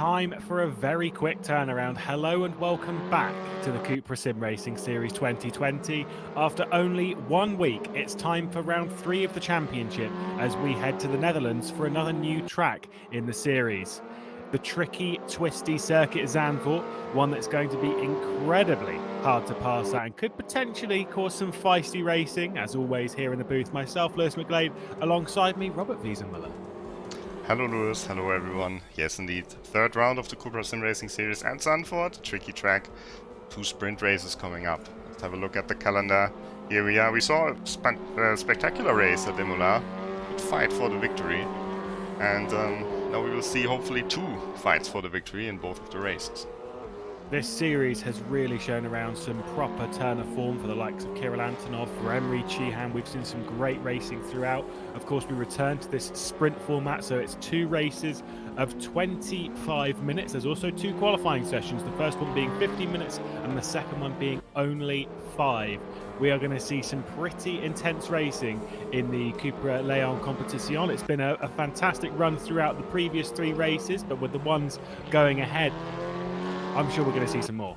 time for a very quick turnaround. Hello and welcome back to the CUPRA SimRacing Series 2020. After only 1 week, it's time for round 3 of the championship as we head to the Netherlands for another new track in the series. The tricky, twisty circuit Zandvoort, one that's going to be incredibly hard to pass at and could potentially cause some feisty racing. As always, here in the booth, myself, Lewis McGlade, alongside me, Robert Wiesenmüller. Hello Lewis, hello everyone. Yes indeed, third round of the CUPRA SimRacing Series and Zandvoort, tricky track, 2 sprint races coming up. Let's have a look at the calendar. Here we are. We saw a spectacular race at Imola, good fight for the victory, and now we will see hopefully 2 fights for the victory in both of the races. This series has really shown around some proper turn of form for the likes of Kirill Antonov, for Emre Cihan. We've seen some great racing throughout. Of course, we return to this sprint format, so it's 2 races of 25 minutes. There's also 2 qualifying sessions, the first one being 15 minutes and the second one being only 5. We are going to see some pretty intense racing in the CUPRA Leon competition. It's been a fantastic run throughout the previous 3 races, but with the ones going ahead, I'm sure we're going to see some more.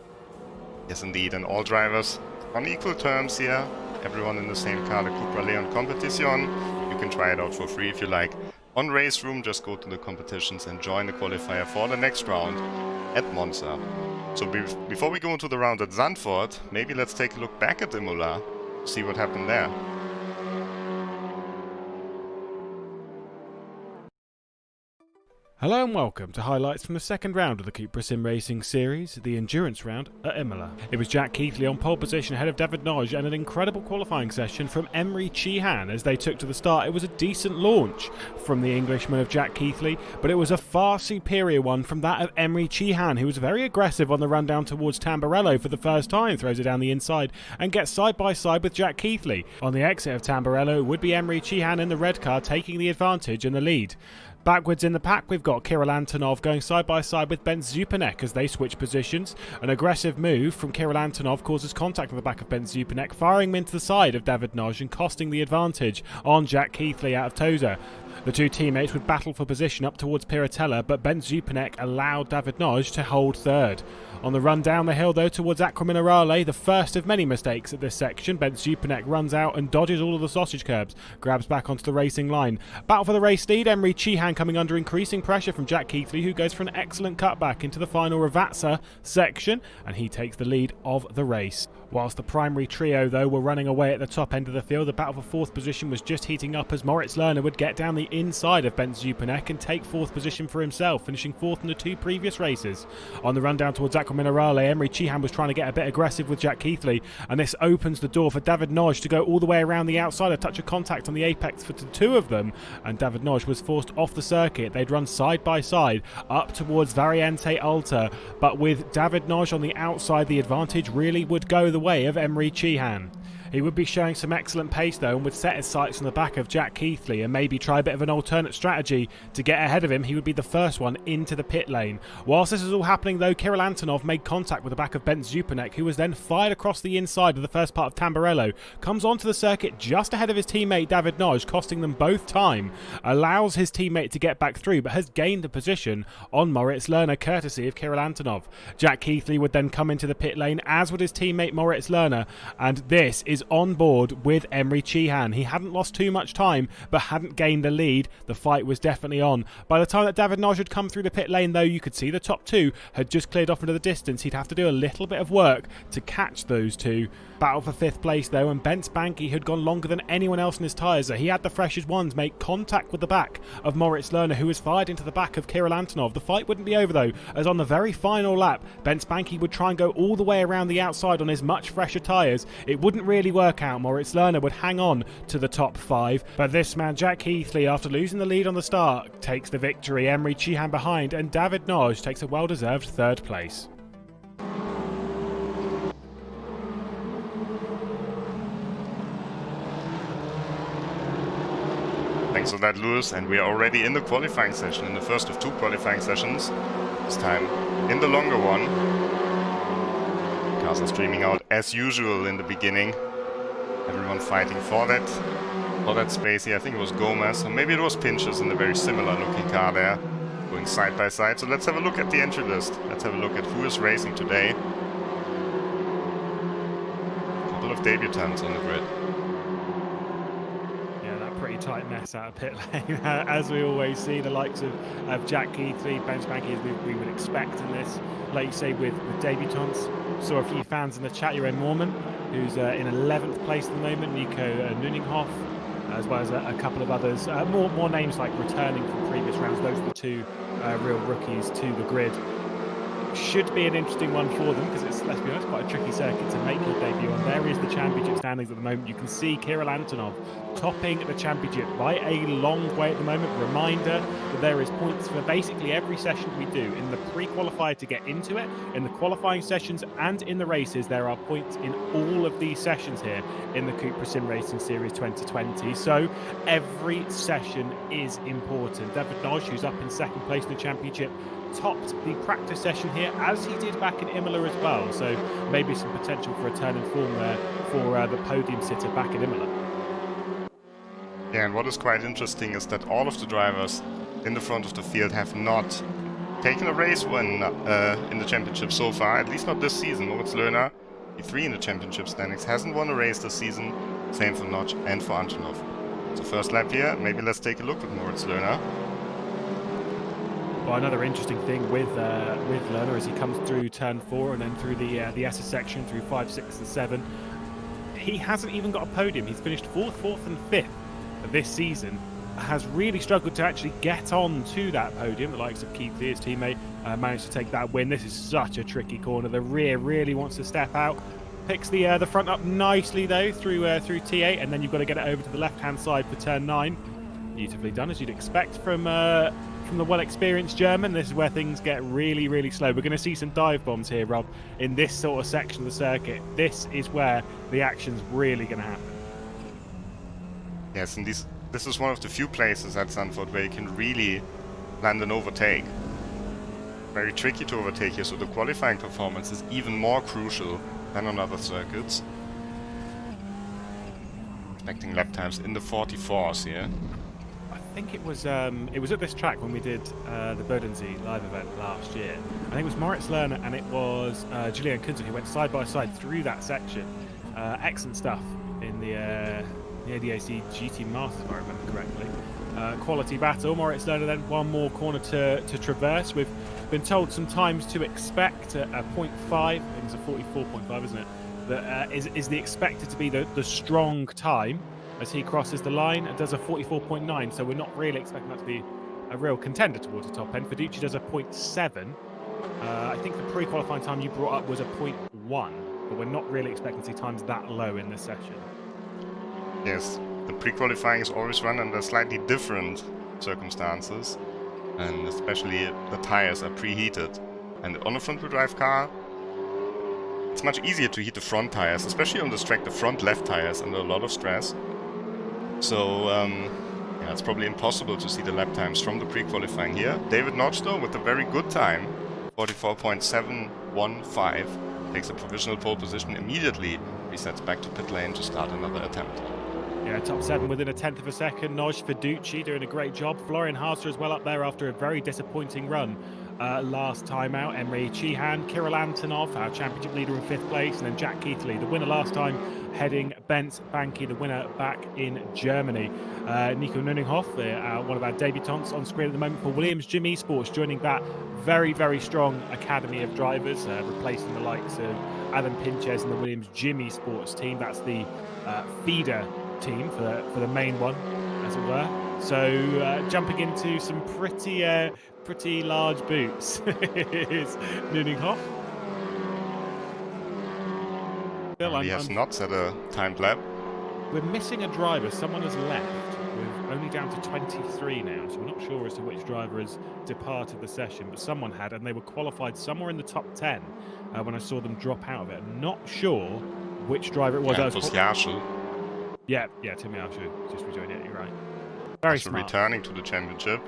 Yes indeed, and all drivers on equal terms here. Everyone in the same car, the CUPRA Leon competition. You can try it out for free if you like. On RaceRoom, just go to the competitions and join the qualifier for the next round at Monza. So before we go into the round at Zandvoort, maybe let's take a look back at Imola, see what happened there. Hello and welcome to highlights from the second round of the CUPRA SimRacing Series, the endurance round at Imola. It was Jack Keithley on pole position ahead of David Noj and an incredible qualifying session from Emre Cihan as they took to the start. It was a decent launch from the Englishman of Jack Keithley, but it was a far superior one from that of Emre Cihan, who was very aggressive on the run down towards Tamburello for the first time, throws it down the inside and gets side by side with Jack Keithley. On the exit of Tamburello, it would be Emre Cihan in the red car taking the advantage and the lead. Backwards in the pack, we've got Kirill Antonov going side by side with Ben Zupanek as they switch positions. An aggressive move from Kirill Antonov causes contact with the back of Ben Zupanek, firing him into the side of David Noj and costing the advantage on Jack Keithley out of Tosa. The 2 teammates would battle for position up towards Piratella, but Ben Zupanek allowed David Noj to hold third. On the run down the hill though towards Acrominerale, the first of many mistakes at this section, Ben Zupanek runs out and dodges all of the sausage curbs, grabs back onto the racing line. Battle for the race lead, Emre Cihan coming under increasing pressure from Jack Keithley, who goes for an excellent cutback into the final Ravazza section, and he takes the lead of the race. Whilst the primary trio though were running away at the top end of the field, the battle for 4th position was just heating up as Moritz Lerner would get down the inside of Ben Zupanek and take 4th position for himself, finishing 4th in the 2 previous races. On the run down towards Acrominerale, Emre Cihan was trying to get a bit aggressive with Jack Keithley, and this opens the door for David Noj to go all the way around the outside, a touch of contact on the apex for the 2 of them, and David Noj was forced off the circuit. They'd run side by side up towards Variante Alta, but with David Noj on the outside, the advantage really would go the way of Emre Cihan. He would be showing some excellent pace though and would set his sights on the back of Jack Keithley and maybe try a bit of an alternate strategy to get ahead of him. He would be the first one into the pit lane. Whilst this is all happening though, Kirill Antonov made contact with the back of Ben Zupanek, who was then fired across the inside of the first part of Tamburello, comes onto the circuit just ahead of his teammate David Noj, costing them both time, allows his teammate to get back through but has gained the position on Moritz Lerner courtesy of Kirill Antonov. Jack Keithley would then come into the pit lane, as would his teammate Moritz Lerner, and this is on board with Emre Cihan. He hadn't lost too much time but hadn't gained the lead. The fight was definitely on. By the time that David Noj had come through the pit lane though, you could see the top 2 had just cleared off into the distance. He'd have to do a little bit of work to catch those 2. Battle for 5th place though, and Bent Spanky had gone longer than anyone else in his tyres. He had the freshest ones make contact with the back of Moritz Lerner, who was fired into the back of Kirill Antonov. The fight wouldn't be over though, as on the very final lap, Bent Spanky would try and go all the way around the outside on his much fresher tyres. It wouldn't really work out. Moritz Lerner would hang on to the top 5, but this man Jack Keithley, after losing the lead on the start, takes the victory. Emre Cihan behind, and David Noj takes a well-deserved 3rd place. Thanks for that, Lewis, and we are already in the qualifying session, in the first of 2 qualifying sessions, this time in the longer one. Cars are streaming out as usual in the beginning. Everyone fighting for that space here. I think it was Gomez, or maybe it was Pinches in a very similar looking car there. going side by side. So let's have a look at the entry list. Let's have a look at who is racing today. A couple of debutants on the grid. Pretty tight mess out of pit lane, as we always see. The likes of Jack Keithley, Ben Spanky, as we would expect in this. Like you say, with debutants. Saw a few fans in the chat. Jeroen Moorman, who's in 11th place at the moment. Nico Nuninghoff, as well as a couple of others. More names like returning from previous rounds. Those are the two real rookies to the grid. Should be an interesting one for them because it's, let's be honest, quite a tricky circuit to make your debut on. There is the championship standings at the moment. You can see Kirill Antonov topping the championship by a long way at the moment. Reminder that there is points for basically every session we do. In the pre-qualifier to get into it, in the qualifying sessions and in the races, there are points in all of these sessions here in the CUPRA SimRacing Series 2020. So every session is important. David Noj, who's up in second place in the championship, topped the practice session here, as he did back in Imola as well. So maybe some potential for a turn in form there for the podium sitter back in Imola. Yeah, and what is quite interesting is that all of the drivers in the front of the field have not taken a race win in the championship so far, at least not this season. Moritz Löhner, P3 in the championship standings, hasn't won a race this season. Same for Notch and for Antonov. So first lap here, maybe let's take a look at Moritz Löhner. Well, another interesting thing with Lerner as he comes through turn 4 and then through the SS section through 5, 6 and 7, he hasn't even got a podium. He's finished 4th and 5th this season. Has really struggled to actually get on to that podium. The likes of Keith, his teammate, managed to take that win. This is such a tricky corner. The rear really wants to step out. Picks the front up nicely though through T8, and then you've got to get it over to the left-hand side for turn 9. Beautifully done, as you'd expect from the well-experienced German. This is where things get really, really slow. We're going to see some dive bombs here, Rob, in this sort of section of the circuit. This is where the action's really going to happen. Yes, and this is one of the few places at Zandvoort where you can really land an overtake. Very tricky to overtake here, so the qualifying performance is even more crucial than on other circuits. Expecting lap times in the 44s here. I think it was at this track when we did the Bodensee live event last year. I think it was Moritz Lerner and it was Julian Kunze who went side by side through that section. Excellent stuff in the ADAC GT Masters, if I remember correctly. Quality battle. Moritz Lerner then one more corner to traverse. We've been told some times to expect a 0.5. I think it's a 44.5, isn't it? That is the expected to be the strong time as he crosses the line and does a 44.9, so we're not really expecting that to be a real contender towards the top end. Fiducci does a 0.7. I think the pre-qualifying time you brought up was a 0.1, but we're not really expecting to see times that low in this session. Yes, the pre-qualifying is always run under slightly different circumstances, and especially the tires are preheated. And on a front-wheel drive car, it's much easier to heat the front tires, especially on this track, the front left tires under a lot of stress. So, yeah, it's probably impossible to see the lap times from the pre-qualifying here. David Notch, though, with a very good time, 44.715, takes a provisional pole position, immediately resets back to pit lane to start another attempt. Yeah, top 7 within a tenth of a second. Noj, Fiducci doing a great job. Florian Haasler as well up there after a very disappointing run last time out. Emre Cihan, Kirill Antonov, our championship leader in 5th place, and then Jack Keithley, the winner last time, heading Benz Banky, the winner back in Germany. Nico Nuninghoff, one of our debutants on screen at the moment for Williams Gym Esports, joining that very, very strong academy of drivers, replacing the likes of Adam Pinches and the Williams Gym Esports team. That's the feeder team for the main one, as it were. So jumping into some pretty large boots is Nuninghoff. He has not set a timed lap. We're missing a driver. Someone has left. We're only down to 23 now, so we're not sure as to which driver has departed the session, but someone had, and they were qualified somewhere in the top 10 when I saw them drop out of it. I'm not sure which driver it was. Yeah, it was Yarshel. Yeah, Tim Yarshel just rejoined it, you're right. Very smart. Returning to the championship.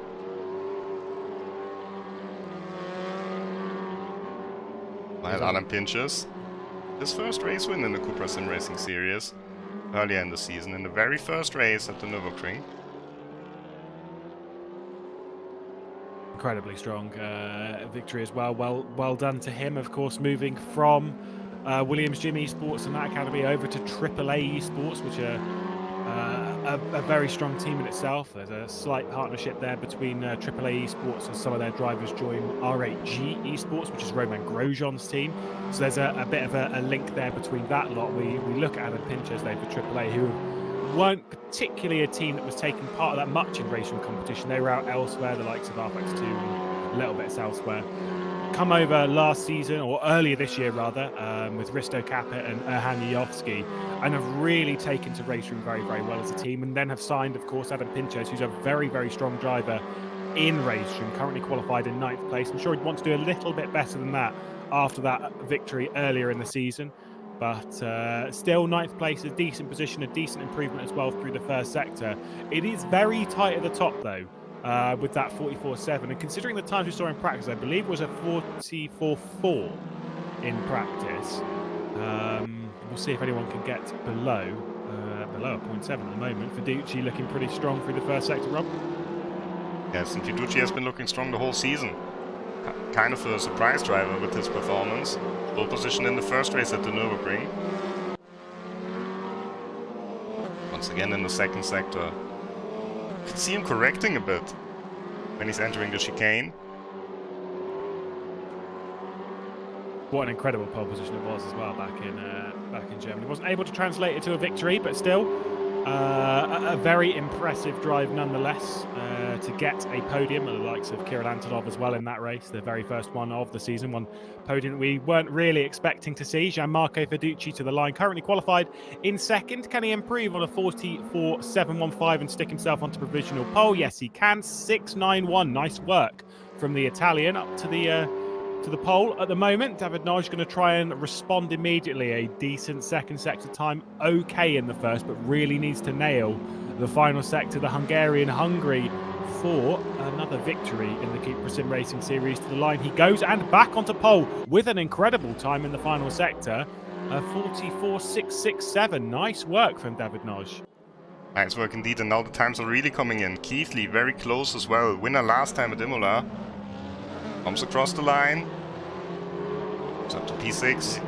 While Adam Pinches, his first race win in the CUPRA SimRacing Series earlier in the season, in the very first race at the Nürburgring. incredibly strong victory as well. Well done to him, of course, moving from Williams Gym Esports and that academy over to AAA Esports, which are a very strong team in itself. There's a slight partnership there between AAA Esports, as some of their drivers join R8G Esports, which is Roman Grosjean's team. So there's a bit of a link there between that lot. We look at Adam Pinchers there for AAA, who weren't particularly a team that was taking part of that much in racing competition. They were out elsewhere, the likes of RFX2 and little bits elsewhere. Come over last season, or earlier this year rather, with Risto Capet and Erhan Yovsky, and have really taken to RaceRoom very, very well as a team, and then have signed, of course, Adam Pinchos, who's a very, very strong driver in RaceRoom, currently qualified in 9th place. I'm sure he'd want to do a little bit better than that after that victory earlier in the season. But still, 9th place, a decent position, a decent improvement as well through the first sector. It is very tight at the top, though, with that 44.7. And considering the times we saw in practice, I believe it was a 44.4 in practice. We'll see if anyone can get below a 0.7 at the moment. Fiducci looking pretty strong through the first sector, Rob. Yes, and Fiducci has been looking strong the whole season. Kind of a surprise driver with his performance. Pole position in the first race at the Nürburgring. Once again in the second sector. You can see him correcting a bit when he's entering the chicane. What an incredible pole position it was as well back in Germany. Wasn't able to translate it to a victory, but still a very impressive drive nonetheless to get a podium. The likes of Kirill Antonov as well in that race, the very first one of the season. One podium we weren't really expecting to see. Gianmarco Fiducci to the line, currently qualified in second. Can he improve on a 44.715 and stick himself onto provisional pole? Yes, he can. 6.91. Nice work from the Italian up to the pole at the moment. David Nagy going to try and respond immediately. A decent second sector time, okay in the first, but really needs to nail the final sector, the Hungarian Hungary, for another victory in the CUPRA SimRacing Series. To the line he goes, and back onto pole with an incredible time in the final sector, a 44.667. Nice work from David Nagy. Nice work indeed, and now the times are really coming in. Keithley very close as well. Winner last time at Imola. Comes across the line. It's up to P6.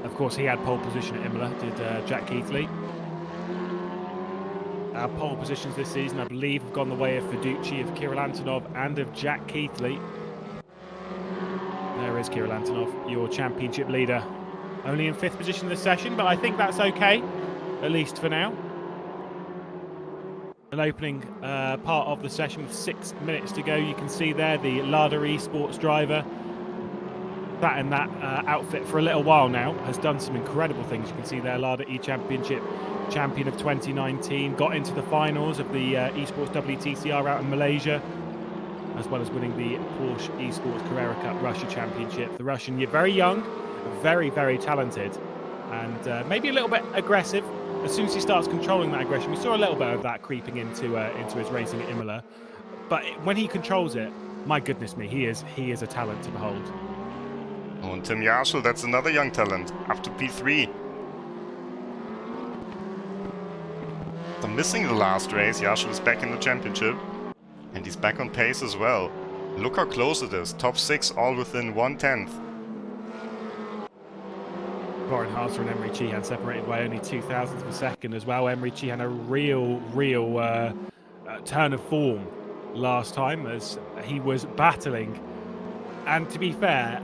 Of course, he had pole position at Imola, did Jack Keithley. Our pole positions this season, I believe, have gone the way of Fiducci, of Kirill Antonov, and of Jack Keithley. There is Kirill Antonov, your championship leader. Only in 5th position this session, but I think that's okay, at least for now. An opening part of the session with 6 minutes to go. You can see there the Lada Esports driver, sat in that outfit for a little while now, has done some incredible things. You can see there Lada E-Championship champion of 2019, got into the finals of the Esports WTCR out in Malaysia, as well as winning the Porsche Esports Carrera Cup Russia Championship. The Russian, you're very young, very, very talented, and maybe a little bit aggressive. As soon as he starts controlling that aggression, we saw a little bit of that creeping into his racing at Imola. But when he controls it, my goodness me, he is a talent to behold. Oh, and Tim Yarshall, that's another young talent, up to P3. So missing the last race, Yarshall is back in the championship. And he's back on pace as well. Look how close it is, top 6 all within 1/10. Warren Harter and Emery Chihan separated by only 0.02 of a second as well. Emery Chihan a real turn of form last time as he was battling. And to be fair,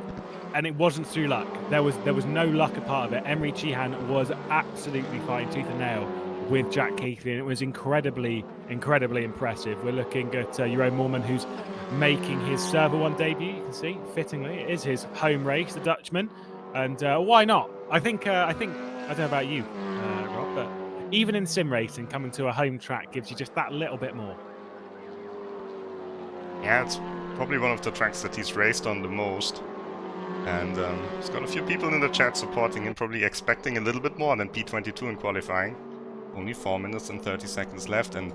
and it wasn't through luck. There was no luck a part of it. Emery Chihan was absolutely fighting tooth and nail with Jack Keithley, and it was incredibly impressive. We're looking at Jeroen Moorman, who's making his Server 1 debut. You can see, fittingly, it is his home race, the Dutchman. And why not? I think I don't know about you, Rob, but even in sim racing, coming to a home track gives you just that little bit more. Yeah, it's probably one of the tracks that he's raced on the most. And he's got a few people in the chat supporting him, probably expecting a little bit more than P22 in qualifying. Only 4 minutes and 30 seconds left, and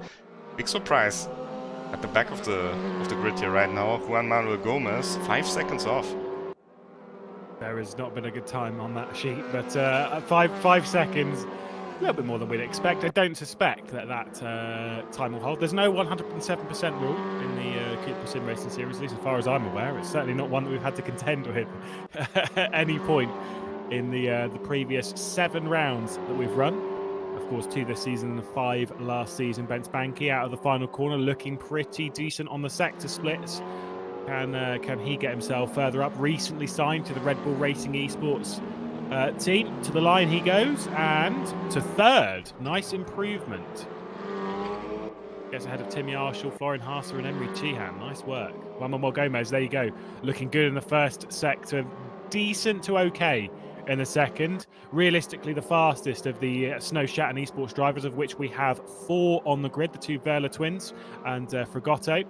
big surprise at the back of the grid here right now. Juan Manuel Gomez, 5 seconds off. There has not been a good time on that sheet, but 5 seconds A little bit more than we'd expect. I don't suspect that time will hold. There's no 107% rule in the CUPRA SimRacing Series, at least as far as I'm aware. It's certainly not one that we've had to contend with at any point in the previous 7 rounds that we've run. Of course, 2 this season, 5 last season. Ben Spanky out of the final corner, looking pretty decent on the sector splits. Can he get himself further up? Recently signed to the Red Bull Racing Esports team. To the line he goes, and to 3rd. Nice improvement. Gets ahead of Timmy Arshall, Florian Haase and Emery Chihan. Nice work. Wiesenmüller Gomez, there you go. Looking good in the first sector. Decent to okay in the second. Realistically, the fastest of the Snow Shatton Esports drivers, of which we have 4 on the grid. The 2 Verla twins and Fragotto.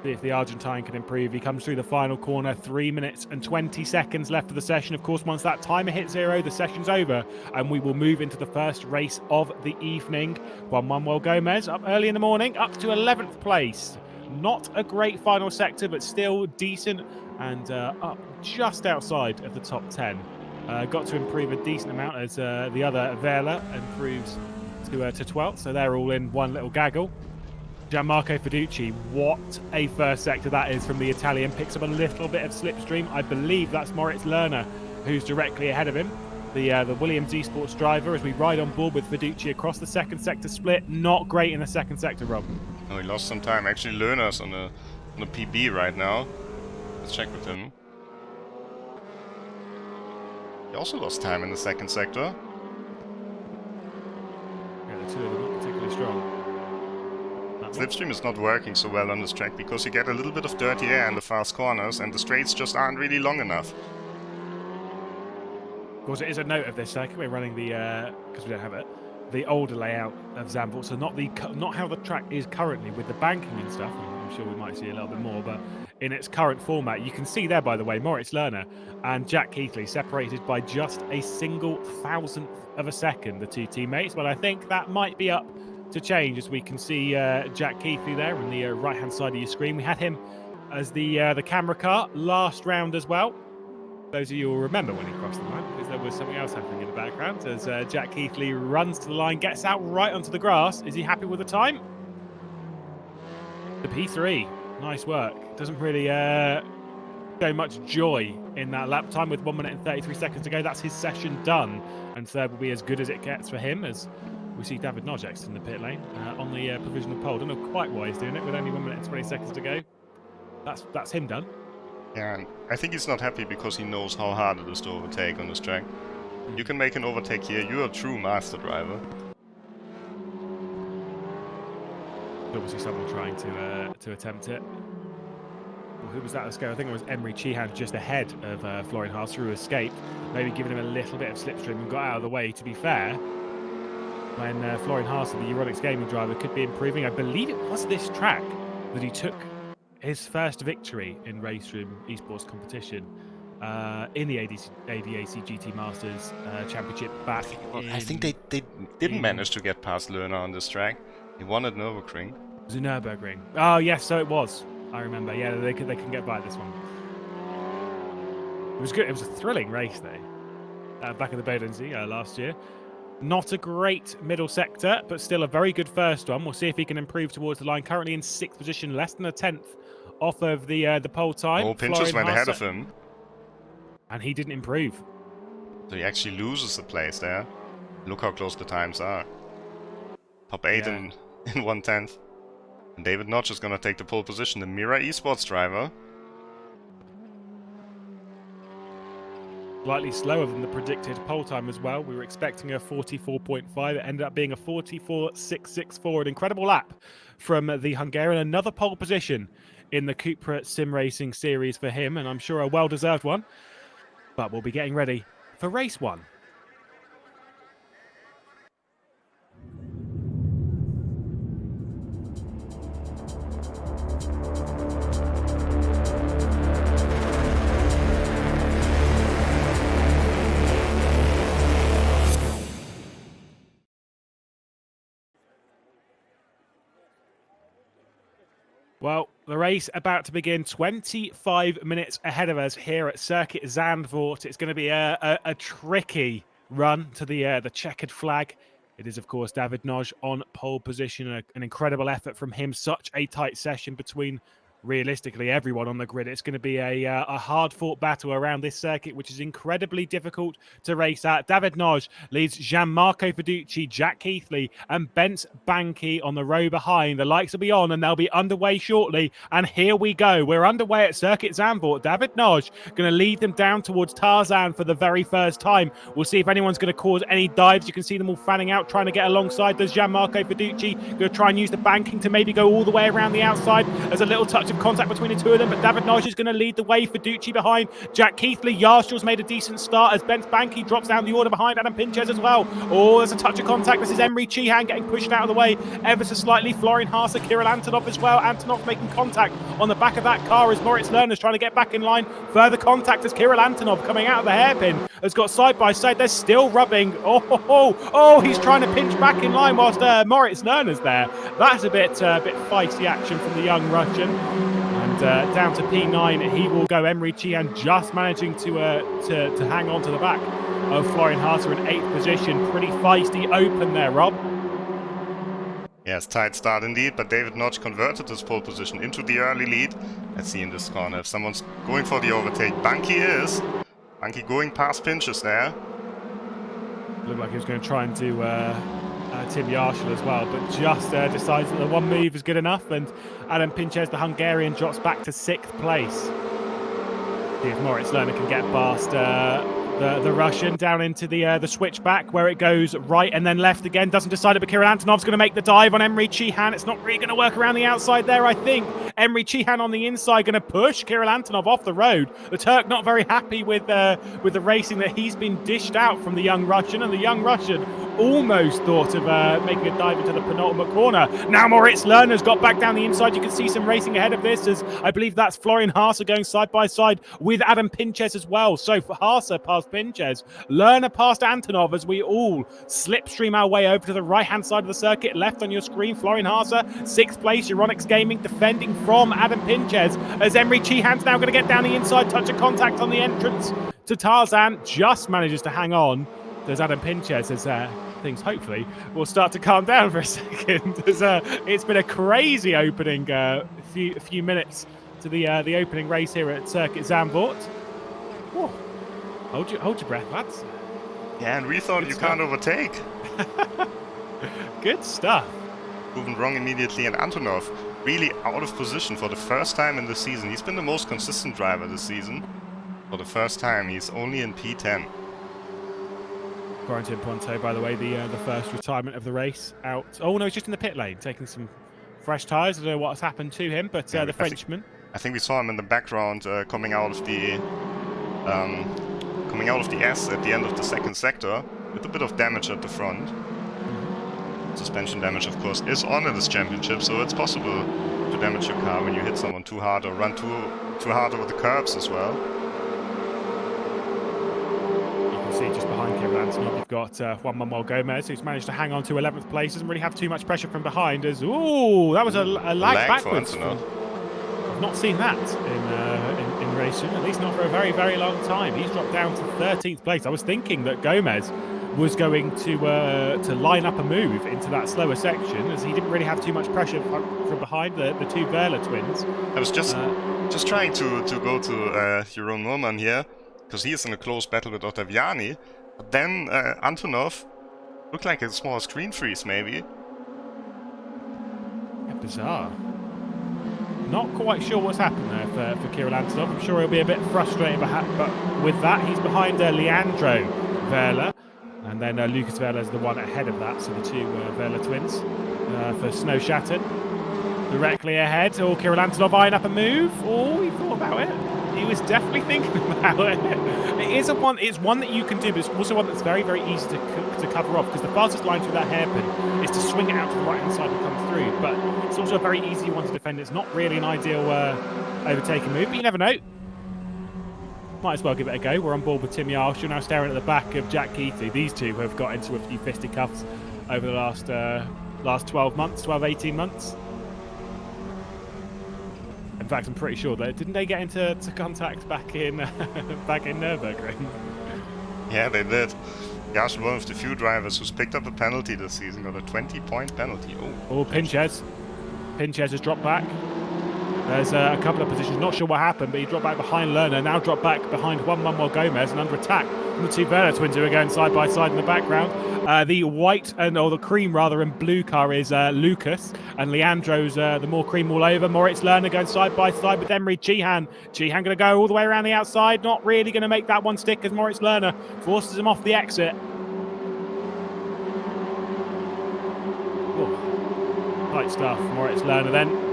See if the Argentine can improve. He comes through the final corner, 3 minutes and 20 seconds left of the session. Of course, once that timer hits 0, the session's over, and we will move into the first race of the evening. Wiesenmüller Gomez up early in the morning, up to 11th place. Not a great final sector, but still decent, and up just outside of the top 10. Got to improve a decent amount as the other Verla improves to 12th, so they're all in one little gaggle. Gianmarco Fiducci, what a first sector that is from the Italian. Picks up a little bit of slipstream. I believe that's Moritz Lerner who's directly ahead of him. The Williams Esports driver, as we ride on board with Fiducci across the second sector split. Not great in the second sector, Rob. Oh, he lost some time. Actually, Lerner's on the PB right now. Let's check with him. He also lost time in the second sector. Yeah, the 2 of them not particularly strong. Slipstream is not working so well on this track because you get a little bit of dirty air in the fast corners and the straights just aren't really long enough. Of course, it is a note of this circuit. We're running the, because we don't have it, the older layout of Zandvoort, so not how the track is currently with the banking and stuff. I'm sure we might see a little bit more, but in its current format, you can see there, by the way, Moritz Lerner and Jack Keithley separated by just a single thousandth of a second, the 2 teammates. But I think that might be up to change, as we can see Jack Keithley there on the right-hand side of your screen. We had him as the camera car last round as well. Those of you will remember when he crossed the line, because there was something else happening in the background as Jack Keithley runs to the line, gets out right onto the grass. Is he happy with the time? The P3, nice work. Doesn't really show much joy in that lap time with 1 minute and 33 seconds to go. That's his session done, and 3rd will be as good as it gets for him, as we see David Nojek in the pit lane on the provisional pole. Don't know quite why he's doing it with only 1 minute and 20 seconds to go. That's him done. Yeah, and I think he's not happy because he knows how hard it is to overtake on this track. You can make an overtake here. You're a true master driver. Obviously, someone trying to attempt it. Well, who was that? Let's go. I think it was Emery Chihan just ahead of Florian Haase, who escaped. Maybe giving him a little bit of slipstream and got out of the way. To be fair, when Florian Haase, the Euronics gaming driver, could be improving. I believe it was this track that he took his first victory in RaceRoom Esports competition in the ADAC GT Masters Championship back in... I think they didn't manage to get past Lerner on this track. He won at Nürburgring. It was a Nürburgring. Oh, yes, so it was. I remember. Yeah, they can get by this one. It was good. It was a thrilling race, though. Back in the Bodensee last year. Not a great middle sector, but still a very good first one. We'll see if he can improve towards the line. Currently in 6th position, less than a 10th off of the pole time. Oh, Pinchos went ahead of him. And he didn't improve. So he actually loses the place there. Look how close the times are. Top 8 in 1/10. And David Notch is going to take the pole position. The Mira Esports driver. Slightly slower than the predicted pole time as well. We were expecting a 44.5. It ended up being a 44.664. An incredible lap from the Hungarian. Another pole position in the CUPRA SimRacing Series for him, and I'm sure a well-deserved one. But we'll be getting ready for race 1. Well, The race about to begin, 25 minutes ahead of us here at Circuit Zandvoort. It's going to be a tricky run to the checkered flag. It is, of course, David Noj on pole position. An incredible effort from him. Such a tight session between realistically everyone on the grid. It's going to be a hard-fought battle around this circuit, which is incredibly difficult to race at. David Noj leads Gianmarco Fiducci, Jack Keithley, and Bence Banky on the row behind. The lights will be on, and they'll be underway shortly. And here we go. We're underway at Circuit Zandvoort. David Noj going to lead them down towards Tarzan for the very first time. We'll see if anyone's going to cause any dives. You can see them all fanning out, trying to get alongside. There's Gianmarco Fiducci going to try and use the banking to maybe go all the way around the outside. There's a little touch of contact between the two of them, but David Noj is going to lead the way. Fiducci behind. Jack Keithley. Yarshall's made a decent start as Bence Banky drops down the order behind Adam Pinches as well. Oh, there's a touch of contact. This is Emre Cihan getting pushed out of the way ever so slightly. Florian Haase, Kirill Antonov as well. Antonov making contact on the back of that car as Moritz Lerner's trying to get back in line. Further contact as Kirill Antonov coming out of the hairpin has got side by side. They're still rubbing. Oh, he's trying to pinch back in line whilst Moritz Lerner's there. That's a bit feisty action from the young Russian. And down to P9, he will go. Emre Cihan just managing to hang on to the back of Florian Haase in 8th position. Pretty feisty open there, Rob. Yes, tight start indeed, but David Noj converted his pole position into the early lead. Let's see in this corner if someone's going for the overtake. Banky is. Banky going past Pinches there. Looked like he was going to try and do Tim Yarshall as well, but just decides that the one move is good enough, and Adam Pinches, the Hungarian, drops back to 6th place. See if Moritz Lerner can get past the Russian down into the switchback where it goes right and then left again. Doesn't decide it, but Kirill Antonov's going to make the dive on Emre Cihan. It's not really going to work around the outside there, I think. Emre Cihan on the inside going to push Kirill Antonov off the road. The Turk not very happy with the racing that he's been dished out from the young Russian, and the young Russian almost thought of making a dive into the penultimate corner. Now Moritz Lerner's got back down the inside. You can see some racing ahead of this, as I believe that's Florian Haase going side by side with Adam Pinches as well. So for Haase past Pinches, Lerner past Antonov, as we all slipstream our way over to the right-hand side of the circuit. Left on your screen, Florian Haase, 6th place. Euronics Gaming defending from Adam Pinches, as Emre Cihan's now going to get down the inside. Touch of contact on the entrance to Tarzan. Just manages to hang on. There's Adam Pinches as things hopefully will start to calm down for a second. It's been a crazy opening few minutes to the opening race here at Circuit Zandvoort. Whoa. Hold your breath, lads. Yeah, and we thought you can't overtake. Good stuff. Proven wrong immediately, and Antonov really out of position for the first time in the season. He's been the most consistent driver this season. For the first time, he's only in P10. Quarantine Ponto, by the way, the first retirement of the race out. Oh no, he's just in the pit lane, taking some fresh tyres. I don't know what's happened to him, but the Frenchman. I think we saw him in the background coming out of the S at the end of the second sector with a bit of damage at the front. Suspension damage, of course, is on in this championship, so it's possible to damage your car when you hit someone too hard or run too hard over the curbs as well. See just behind Kirill Antonov, you've got Juan Manuel Gomez, who's managed to hang on to 11th place. Doesn't really have too much pressure from behind. As that was a lag backwards. I've not seen that in racing, at least not for a very, very long time. He's dropped down to 13th place. I was thinking that Gomez was going to line up a move into that slower section, as he didn't really have too much pressure from behind the two Verla twins. I was just trying to go to Jeroen Moorman here, because he is in a close battle with Ottaviani. But then Antonov looked like a small screen freeze, maybe. Yeah, bizarre. Not quite sure what's happened there for Kirill Antonov. I'm sure he'll be a bit frustrated, but with that, he's behind Leandro Verla. And then Lucas Verla is the one ahead of that, so the two Verla twins for Snow Shattered. Directly ahead. Oh, Kirill Antonov eyeing up a move. Oh, he thought about it. He was definitely thinking about it. It's one that you can do, but it's also one that's very, very easy to cover off, because the fastest line through that hairpin is to swing it out to the right-hand side and come through. But it's also a very easy one to defend. It's not really an ideal overtaking move, but you never know. Might as well give it a go. We're on board with Tim Yarshall, now staring at the back of Jack Keithley. These two have got into a few fisticuffs over the last 12 months, 18 months. In fact, I'm pretty sure that didn't they get into contact back in back in Nürburgring? Yeah, they did. Yash, one of the few drivers who's picked up a penalty this season, got a 20-point penalty. Oh, Pinches has dropped back. There's a couple of positions, not sure what happened, but he dropped back behind Lerner, now dropped back behind Juan Manuel Gomez and under attack from the two Werner twins who are going side by side in the background. The white, or the cream rather, and blue car is Lucas, and Leandro's the more cream all over. Moritz Lerner going side by side with Emery Chihan. Chihan going to go all the way around the outside, not really going to make that one stick as Moritz Lerner forces him off the exit. Oh, tight stuff, Moritz Lerner then.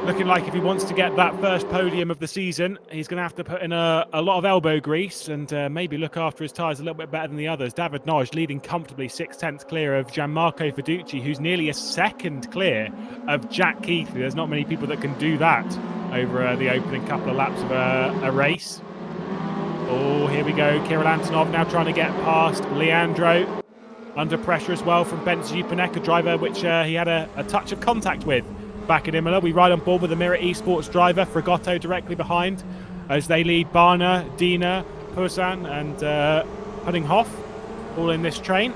Looking like if he wants to get that first podium of the season, he's going to have to put in a lot of elbow grease and maybe look after his tyres a little bit better than the others. David Noj leading comfortably 6/10 clear of Gianmarco Fiducci, who's nearly a second clear of Jack Keithley. There's not many people that can do that over the opening couple of laps of a race. Oh, here we go. Kirill Antonov now trying to get past Leandro. Under pressure as well from Ben Zupanek, a driver which he had a touch of contact with back in Imola. We ride on board with the Mirror Esports driver, Fragotto directly behind, as they lead Barner, Diener, Poussin and Huddinghoff all in this train.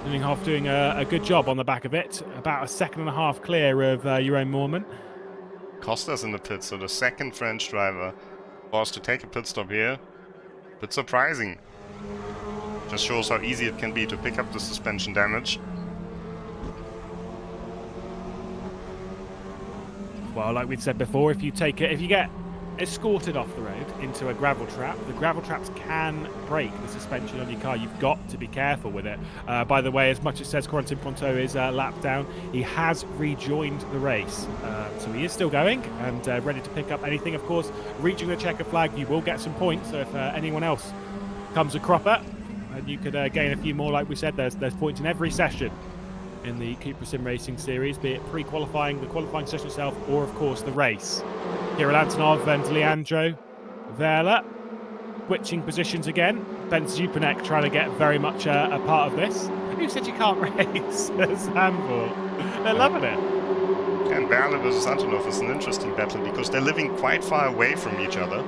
Huddinghoff doing a good job on the back of it, about a second and a half clear of Jeroen Moorman. Costa's in the pit, so the second French driver forced to take a pit stop here. Bit surprising. Just shows how easy it can be to pick up the suspension damage. Well, like we've said before, if you get escorted off the road into a gravel trap, the gravel traps can break the suspension on your car. You've got to be careful with it. By the way, as much as says Corentin Ponto is lapped down, he has rejoined the race. So he is still going and ready to pick up anything. Of course, reaching the checker flag, you will get some points. So if anyone else comes a cropper, and you could gain a few more, like we said, there's points in every session in the CUPRA SimRacing Series, be it pre-qualifying, the qualifying session itself, or of course the race. Kirill Antonov and Leandro Werle switching positions again. Ben Zupanek trying to get very much a part of this. Who said you can't race at Zandvoort? They're loving it. And Werle versus Antonov is an interesting battle because they're living quite far away from each other.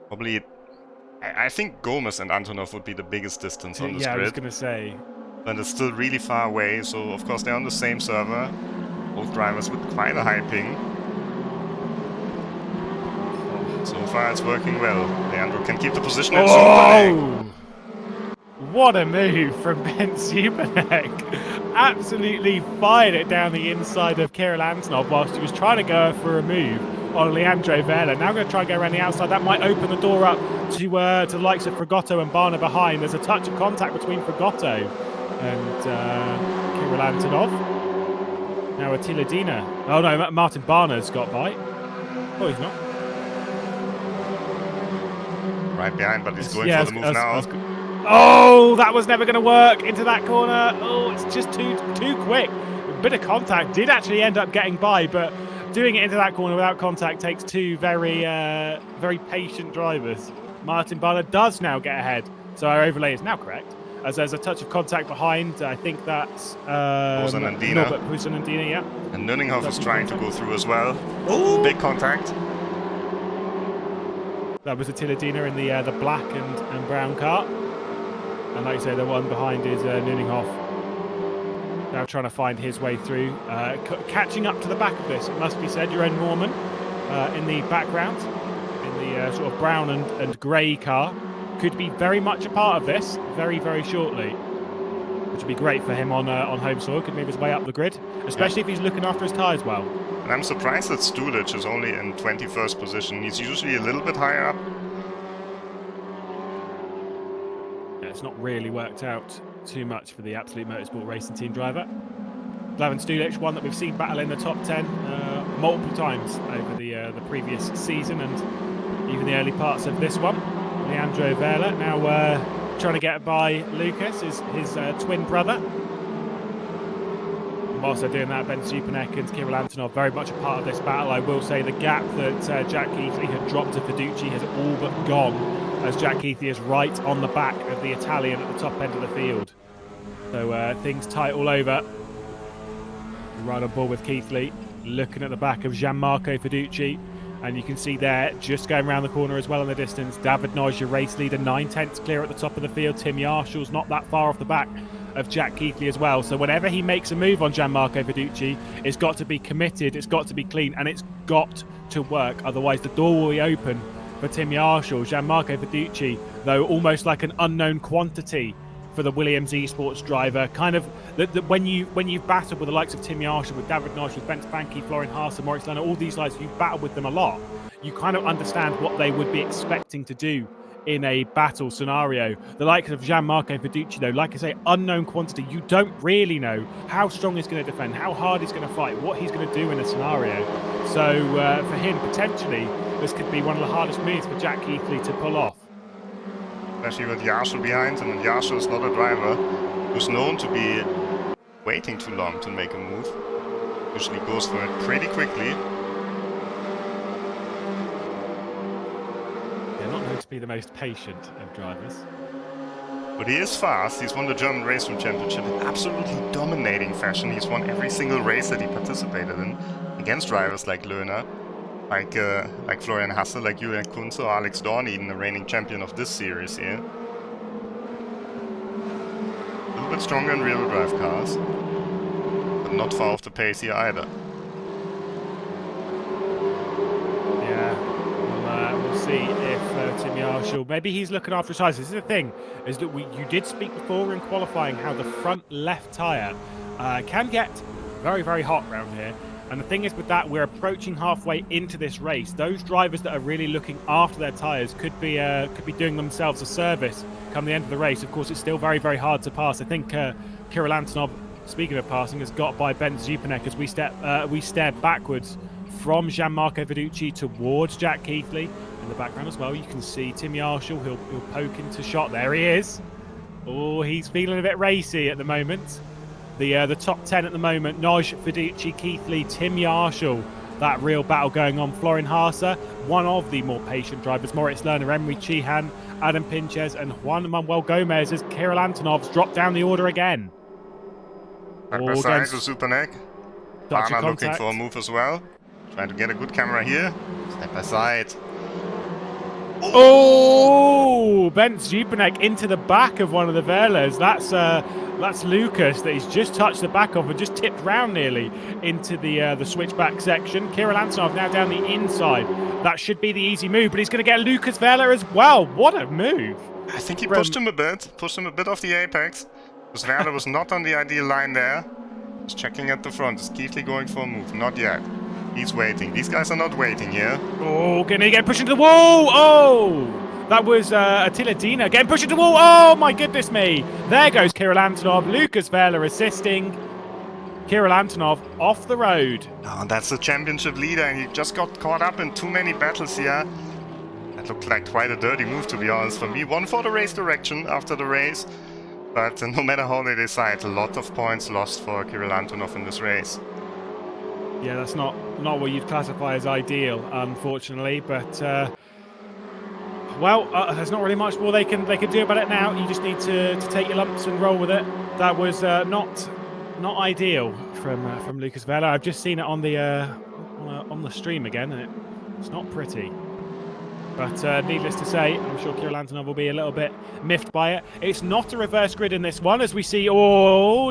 Probably, I think Gomez and Antonov would be the biggest distance on this grid. Yeah, I was going to say. And it's still really far away, so of course they're on the same server. Both drivers with quite a high ping. So far it's working well. Leandro can keep the position at Zupanek. What a move from Ben Zupanek. Absolutely fired it down the inside of Kirill Antonov whilst he was trying to go for a move on Leandro Werle. Now going to try and go around the outside. That might open the door up to the likes of Fragotto and Barner behind. There's a touch of contact between Fragotto and Kirill Antonov. Now Attila Diener. Oh no, Martin Barner's got by. Oh, he's not. Right behind, but he's going for the move now. Oh, that was never going to work into that corner. Oh, it's just too quick. A bit of contact did actually end up getting by, but doing it into that corner without contact takes two very patient drivers. Martin Barner does now get ahead, so our overlay is now correct. As there's a touch of contact behind, I think that's Poussin and Diener. Poussin and Diener, yeah. And Nunninghoff is trying to go through as well. Oh, big contact. That was Attila Diener in the black and brown car. And like I say, the one behind is Nunninghoff. Now trying to find his way through. Catching up to the back of this, it must be said, Jeroen Moorman in the background, in the sort of brown and grey car. Could be very much a part of this very, very shortly, which would be great for him on home soil. Could move his way up the grid, especially if he's looking after his tyres well. And I'm surprised that Stulic is only in 21st position. He's usually a little bit higher up. Yeah, it's not really worked out too much for the Absolute Motorsport Racing Team driver. Slaven Stulic, one that we've seen battle in the top 10 multiple times over the previous season and even the early parts of this one. Leandro Werle now trying to get by Lucas, his twin brother. And whilst they're doing that, Ben Zupanek and Kirill Antonov very much a part of this battle. I will say the gap that Jack Keithley had dropped to Fiducci has all but gone, as Jack Keithley is right on the back of the Italian at the top end of the field. So things tight all over. right on board with Keithley, looking at the back of Gianmarco Fiducci. And you can see there, just going around the corner as well in the distance, David Noj, your race leader, 9/10 clear at the top of the field. Tim Yarshall's not that far off the back of Jack Keithley as well. So whenever he makes a move on Gianmarco Fiducci, it's got to be committed, it's got to be clean, and it's got to work. Otherwise, the door will be open for Tim Yarshall. Gianmarco Fiducci, though, almost like an unknown quantity for the Williams Esports driver. Kind of when you've battled with the likes of Tim Yarshall, with David Noj, with Ben Spanky, Florian Haase, Moritz Lerner, all these guys, you've battled with them a lot. You kind of understand what they would be expecting to do in a battle scenario. The likes of Gianmarco Fiducci, though, like I say, unknown quantity. You don't really know how strong he's going to defend, how hard he's going to fight, what he's going to do in a scenario. So for him, potentially, this could be one of the hardest moves for Jack Keithley to pull off. Especially with Yarshall behind him, and Yarshall is not a driver who's known to be waiting too long to make a move. Usually goes for it pretty quickly. They're not known to be the most patient of drivers. But he is fast. He's won the German RaceRoom Championship in absolutely dominating fashion. He's won every single race that he participated in against drivers like Lerner, like Florian Hasse, like Julian Kunze, or Alex Dorn, even the reigning champion of this series here. A little bit stronger in rear-wheel drive cars, but not far off the pace here either. Yeah, we'll see if Tim Yarshall, maybe he's looking after his tyres. This is the thing, is that you did speak before in qualifying how the front left tyre can get very, very hot around here. And the thing is with that, we're approaching halfway into this race. Those drivers that are really looking after their tyres could be doing themselves a service come the end of the race. Of course, it's still very, very hard to pass. I think Kirill Antonov, speaking of passing, has got by Ben Zupanek as we stare backwards from Gianmarco Fiducci towards Jack Keithley. In the background as well, you can see Tim Yarshall. He'll poke into shot. There he is. Oh, he's feeling a bit racy at the moment. The top 10 at the moment, Noj, Fiducci, Keithley, Tim Yarshall. That real battle going on. Florian Haase, one of the more patient drivers. Moritz Lerner, Emery Chihan, Adam Pinches, and Juan Manuel Gomez as Kirill Antonov's dropped down the order again. Back by side to Zupanek. Dana looking for a move as well. Trying to get a good camera here. Step by side. Oh, Ben Zupanek into the back of one of the Velas. That's Lucas that he's just touched the back of and just tipped round nearly into the switchback section. Kirill Antonov now down the inside. That should be the easy move, but he's going to get Lucas Vela as well. What a move. I think he pushed him a bit off the apex. Because Vela was not on the ideal line there. Just checking at the front. Is Keithley going for a move? Not yet. He's waiting. These guys are not waiting here. Oh, going to get pushed into the wall. Oh! That was Attila Dina getting pushed into the wall. Oh, my goodness me. There goes Kirill Antonov. Lucas Vela assisting. Kirill Antonov off the road. Oh, that's the championship leader, and he just got caught up in too many battles here. That looked like quite a dirty move, to be honest, for me. One for the race direction after the race. But no matter how they decide, a lot of points lost for Kirill Antonov in this race. Yeah, that's not what you'd classify as ideal, unfortunately. But well, there's not really much more they can do about it now. You just need to take your lumps and roll with it. That was not ideal from Lucas Vela. I've just seen it on the stream again, and it's not pretty. But needless to say, I'm sure Kirill Antonov will be a little bit miffed by it. It's not a reverse grid in this one, as we see,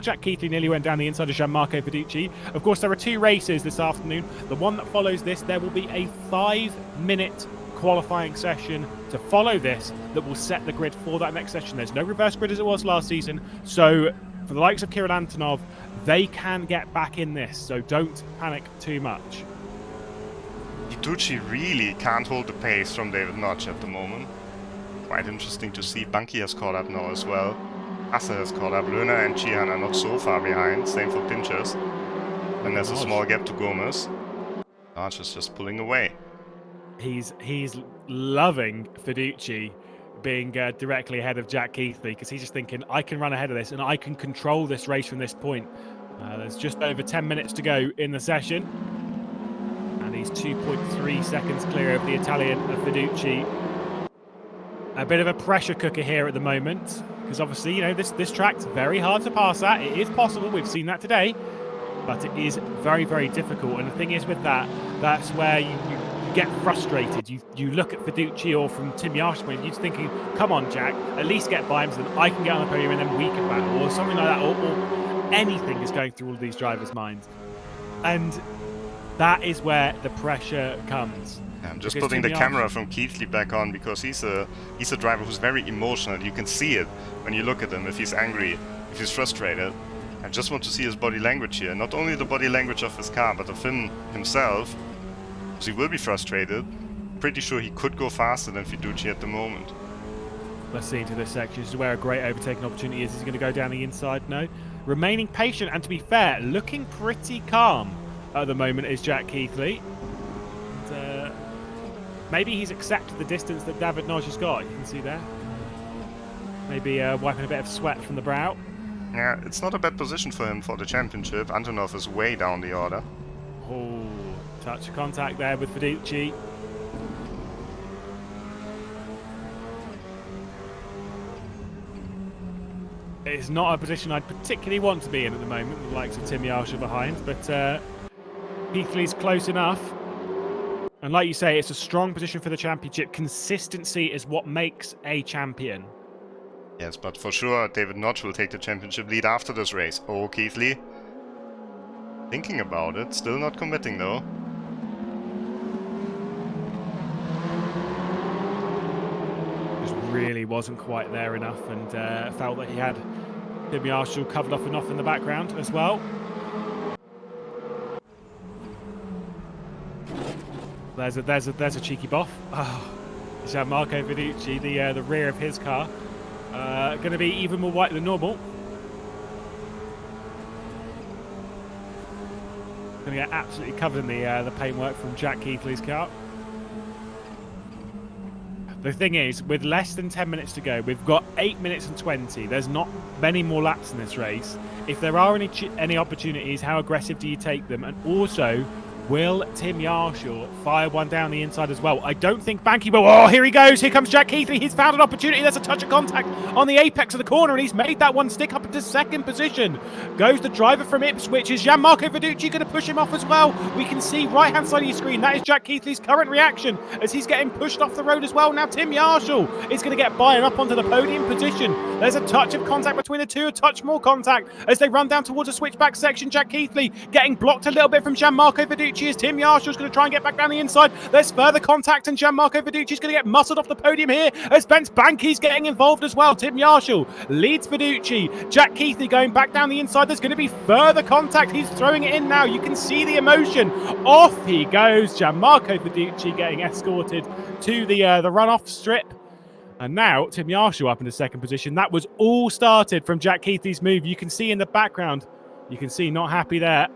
Jack Keithley nearly went down the inside of Gianmarco Fiducci. Of course, there are two races this afternoon. The one that follows this, there will be a 5-minute qualifying session to follow this that will set the grid for that next session. There's no reverse grid as it was last season, so for the likes of Kirill Antonov, they can get back in this, so don't panic too much. Fiducci really can't hold the pace from David Notch at the moment. Quite interesting to see. Bunky has caught up now as well. Hasse has caught up. Lerner and Chihan are not so far behind. Same for Pinches. And there's a small gap to Gomez. Notch is just pulling away. He's loving Fiducci being directly ahead of Jack Keithley, because he's just thinking, I can run ahead of this and I can control this race from this point. There's just over 10 minutes to go in the session. And he's 2.3 seconds clear of the Italian Fiducci. A bit of a pressure cooker here at the moment, because obviously, you know, this track's very hard to pass at. It is possible. We've seen that today. but it is very, very difficult. And the thing is with that, that's where you get frustrated. You look at Fiducci or from Tim Yarsh's point, you're thinking, come on, Jack, at least get by him so that I can get on the podium and then we can battle, or something like that, or anything is going through all of these drivers' minds. And that is where the pressure comes. I'm just putting the camera from Keithley back on because he's a driver who's very emotional. You can see it when you look at him, if he's angry, if he's frustrated. I just want to see his body language here. Not only the body language of his car, but of him himself. Because he will be frustrated. Pretty sure he could go faster than Fiducci at the moment. Let's see into this section. This is where a great overtaking opportunity is. Is he going to go down the inside? No. Remaining patient, and to be fair, looking pretty calm at the moment is Jack Keithley. And, maybe he's accepted the distance that David Nagy has got. You can see there. Maybe wiping a bit of sweat from the brow. Yeah, it's not a bad position for him for the championship. Antonov is way down the order. Oh, touch of contact there with Fiducci. It's not a position I'd particularly want to be in at the moment, with the likes of Tim Yarsh behind, but Keithley's close enough. And like you say, it's a strong position for the championship. Consistency is what makes a champion. Yes, but for sure, David Notch will take the championship lead after this race. Oh, Keithley. Thinking about it, still not committing though. Just really wasn't quite there enough, and felt that he had Tim Yarsh covered off enough in the background as well. There's a cheeky boff. Oh, Gianmarco Fiducci, the rear of his car, going to be even more white than normal. Going to get absolutely covered in the paintwork from Jack Keithley's car. The thing is, with less than 10 minutes to go, we've got 8 minutes and 20. There's not many more laps in this race. If there are any opportunities, how aggressive do you take them? And also, will Tim Yarshall fire one down the inside as well? I don't think Banky will. Oh, here he goes. Here comes Jack Keithley. He's found an opportunity. There's a touch of contact on the apex of the corner, and he's made that one stick up into second position. Goes the driver from Ipswich. Is Gianmarco Fiducci going to push him off as well? We can see right-hand side of your screen. That is Jack Keithley's current reaction as he's getting pushed off the road as well. Now Tim Yarshall is going to get by and up onto the podium position. There's a touch of contact between the two, a touch more contact as they run down towards a switchback section. Jack Keithley getting blocked a little bit from Gianmarco Fiducci as Tim Yarshall's going to try and get back down the inside. There's further contact, and Gianmarco Fiducci's going to get muscled off the podium here as Bence Banky's getting involved as well. Tim Yarshall leads Fiducci. Jack Keithley going back down the inside. There's going to be further contact. He's throwing it in now. You can see the emotion. Off he goes. Gianmarco Fiducci getting escorted to the runoff strip. And now Tim Yarshall up in the second position. That was all started from Jack Keithley's move. You can see in the background, you can see not happy there.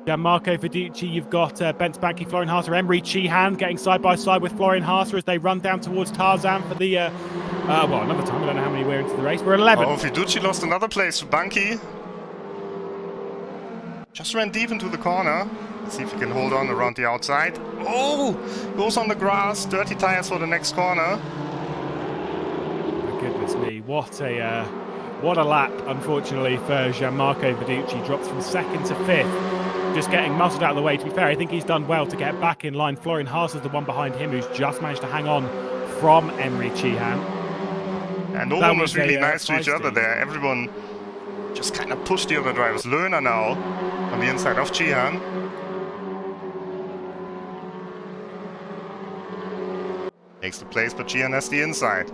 Gianmarco Fiducci, you've got Bence Banky, Florian Harter, Emery Cheehan getting side by side with Florian Harter as they run down towards Tarzan for the, well, another time. I don't know how many we're into the race. We're 11. Oh, Fiducci lost another place to Banky. Just ran deep into the corner. Let's see if he can hold on around the outside. Oh, goes on the grass. Dirty tires for the next corner. My goodness me, what a lap, unfortunately, for Gianmarco Fiducci. Drops from second to fifth. Just getting muscled out of the way. To be fair, I think he's done well to get back in line. Florian Haas is the one behind him who's just managed to hang on from Emery Cheehan. And no one was really nice to each other there. Everyone just kind of pushed the other drivers. Lerner now on the inside of Cheehan. Takes the place, but Cheehan has the inside.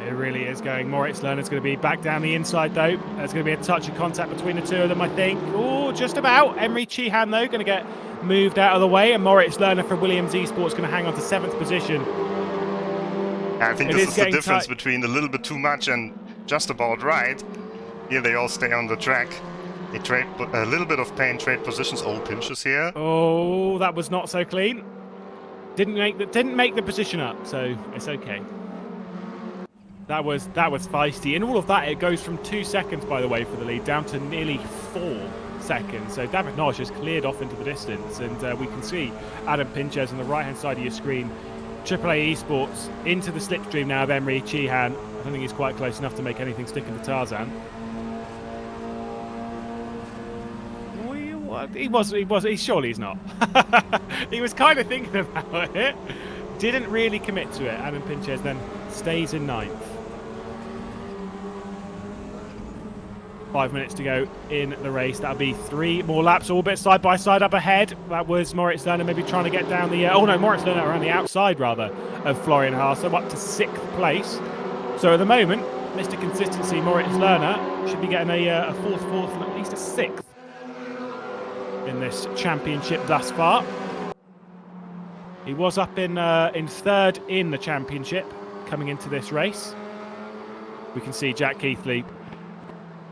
It really is going. Moritz Lerner's going to be back down the inside, though. There's going to be a touch of contact between the two of them, I think. Oh, just about. Emery Cheehan, though, going to get moved out of the way. And Moritz Lerner from Williams Esports going to hang on to 7th position. I think this is the difference between a little bit too much and just about right. Here they all stay on the track. They trade a little bit of pain, trade positions. Oh, pinches here. Oh, that was not so clean. Didn't make the position up, so it's okay. That was feisty. In all of that, it goes from 2 seconds, by the way, for the lead, down to nearly 4 seconds. So David Nagy has cleared off into the distance, and we can see Adam Pinches on the right-hand side of your screen AAA Esports into the slipstream now of Emery Chihan. I don't think he's quite close enough to make anything stick in the Tarzan. Surely he's not. He was kind of thinking about it. Didn't really commit to it. Adam Pinches then stays in 9th. 5 minutes to go in the race. That'll be 3 more laps, all a bit side by side up ahead. That was Moritz Lerner maybe trying to get down the... Moritz Lerner around the outside, rather, of Florian Haase, up to 6th place. So at the moment, Mr. Consistency, Moritz Lerner, should be getting a 4th, and at least a 6th in this championship thus far. He was up in 3rd in the championship coming into this race. We can see Jack Keithley.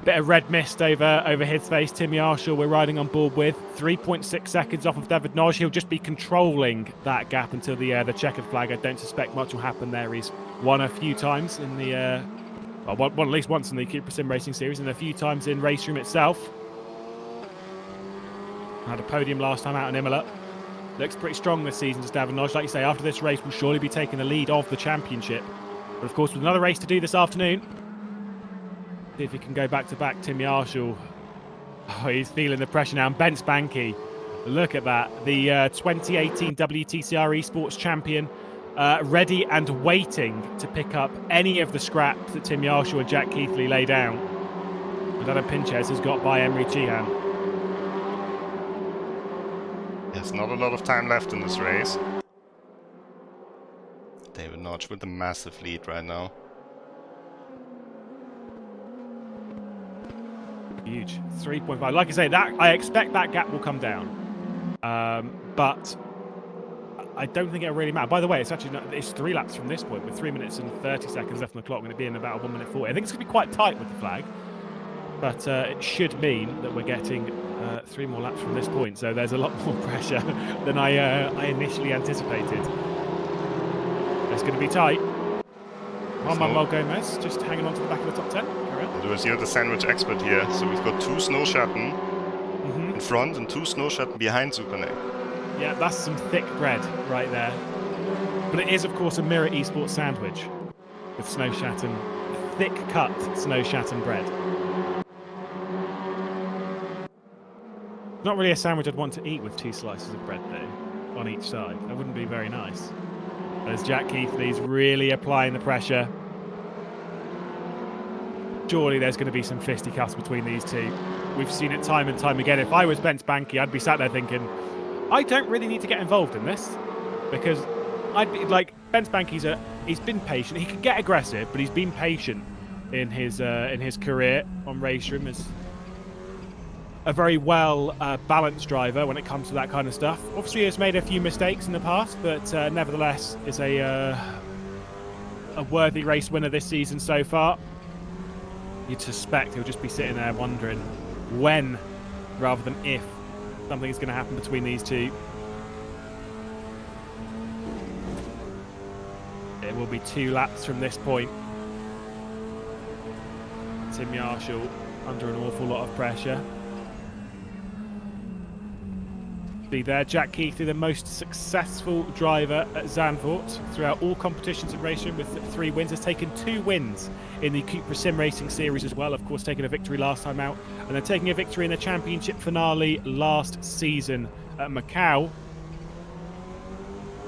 Bit of red mist over his face. Tim Yarshall we're riding on board with. 3.6 seconds off of David Noj. He'll just be controlling that gap until the checkered flag. I don't suspect much will happen there. He's won a few times in the... won at least once in the CUPRA SimRacing Series and a few times in RaceRoom itself. Had a podium last time out in Imola. Looks pretty strong this season, does David Noj. Like you say, after this race, will surely be taking the lead of the championship. But of course, with another race to do this afternoon, see if he can go back-to-back. Tim Yarshall, he's feeling the pressure now. And Ben Spanky, look at that. The 2018 WTCR Esports champion, ready and waiting to pick up any of the scraps that Tim Yarshall and Jack Keithley lay down. And Adam Pinches has got by Emery Chihan. There's not a lot of time left in this race. David Noj with a massive lead right now. Huge. 3.5. Like I say, that I expect that gap will come down. But I don't think it'll really matter. By the way, it's 3 laps from this point with 3 minutes and 30 seconds left on the clock. Going to be in about 1 minute 40. I think it's going to be quite tight with the flag. But it should mean that we're getting 3 more laps from this point. So there's a lot more pressure than I initially anticipated. It's going to be tight. Juan Manuel Gomez just hanging on to the back of the top 10. Lewis, you're the sandwich expert here. So we've got 2 Snowschatten in front and 2 Snowschatten behind Zupanek. Yeah, that's some thick bread right there. But it is, of course, a Mirror Esports sandwich with Snowschatten, thick cut Snowschatten bread. Not really a sandwich I'd want to eat with 2 slices of bread, though, on each side. That wouldn't be very nice. As Jack Keithley's really applying the pressure. Surely there's going to be some fisticuffs between these two. We've seen it time and time again. If I was Ben Spanky, I'd be sat there thinking, I don't really need to get involved in this. Because I'd be like, Ben Spanky's he's been patient. He can get aggressive, but he's been patient in his career on RaceRoom as a very well balanced driver when it comes to that kind of stuff. Obviously, he's made a few mistakes in the past, but nevertheless, is a worthy race winner this season so far. You'd suspect he'll just be sitting there wondering when, rather than if, something is going to happen between these two. It will be 2 laps from this point. Tim Yarshall under an awful lot of pressure. There, Jack Keithley, the most successful driver at Zandvoort throughout all competitions in RaceRoom with 3 wins, has taken 2 wins in the CUPRA SimRacing Series as well. Of course, taking a victory last time out, and then taking a victory in the championship finale last season at Macau.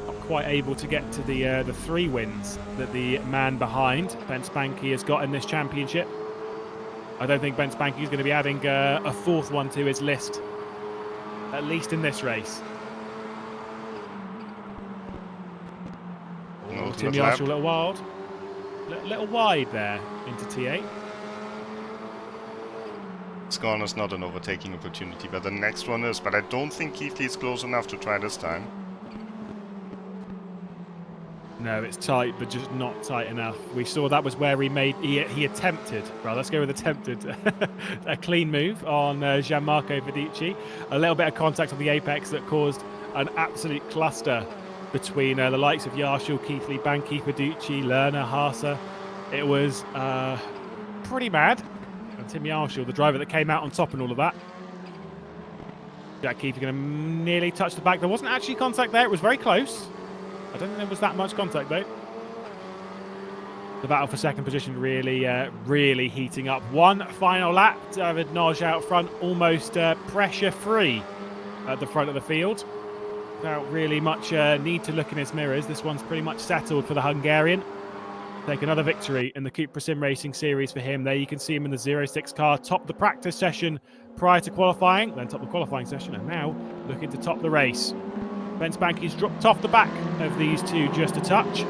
Not quite able to get to the 3 wins that the man behind Ben Spanky has got in this championship. I don't think Ben Spanky is going to be adding a 4th one to his list, at least in this race. Tim Yarshall a little wide there into T8. Scorner's not an overtaking opportunity, but the next one is. But I don't think Keithley is close enough to try this time. No, it's tight, but just not tight enough. We saw that was where he attempted, well, let's go with attempted, a clean move on Gianmarco Viducci. A little bit of contact on the apex that caused an absolute cluster between the likes of Yarshall, Keithley, Banky, Viducci, Lerner, Haase. It was pretty mad. And Tim Yarshall, the driver that came out on top and all of that. Jack Keithley going to nearly touch the back. There wasn't actually contact there. It was very close. I don't think there was that much contact, though. The battle for second position really heating up. One final lap. David Noj out front, almost pressure-free at the front of the field. Without really much need to look in his mirrors. This one's pretty much settled for the Hungarian. Take another victory in the CUPRA SimRacing Series for him. There you can see him in the 06 car, top the practice session prior to qualifying, then top the qualifying session, and now looking to top the race. Bence Banke's dropped off the back of these two just a touch.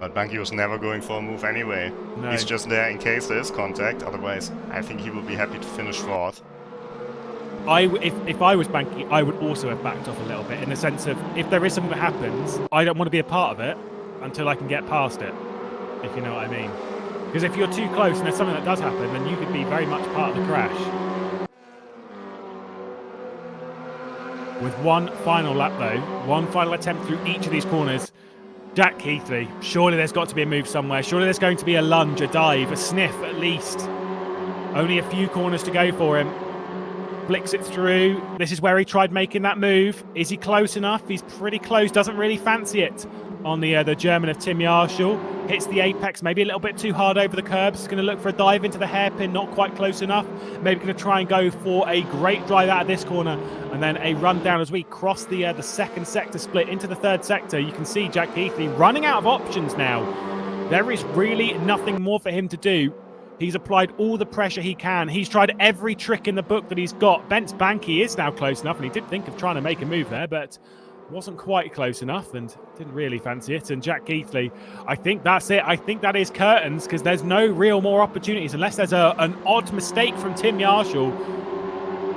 But Banke was never going for a move anyway. No. He's just there in case there is contact. Otherwise, I think he will be happy to finish fourth. If I was Banke, I would also have backed off a little bit in the sense of if there is something that happens, I don't want to be a part of it until I can get past it, if you know what I mean. Because if you're too close and there's something that does happen, then you could be very much part of the crash. With one final lap though, one final attempt through each of these corners, Jack Keithley, surely there's got to be a move somewhere. Surely there's going to be a lunge, a dive, a sniff at least. Only a few corners to go for him. Flicks it through. This is where he tried making that move. Is he close enough? He's pretty close. Doesn't really fancy it on the German of Tim Yarshall. Hits the apex, maybe a little bit too hard over the curbs. He's going to look for a dive into the hairpin, not quite close enough. Maybe going to try and go for a great drive out of this corner and then a run down as we cross the second sector split into the third sector. You can see Jack Keithley running out of options now. There is really nothing more for him to do. He's applied all the pressure he can. He's tried every trick in the book that he's got. Bence Banke is now close enough, and he did think of trying to make a move there, but wasn't quite close enough and didn't really fancy it. And Jack Keithley, I think that's it. I think that is curtains because there's no real more opportunities unless there's an odd mistake from Tim Yarshall,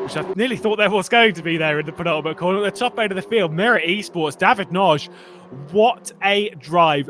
which I nearly thought there was going to be there in the penultimate corner. At the top end of the field, Merit Esports, David Noj, what a drive.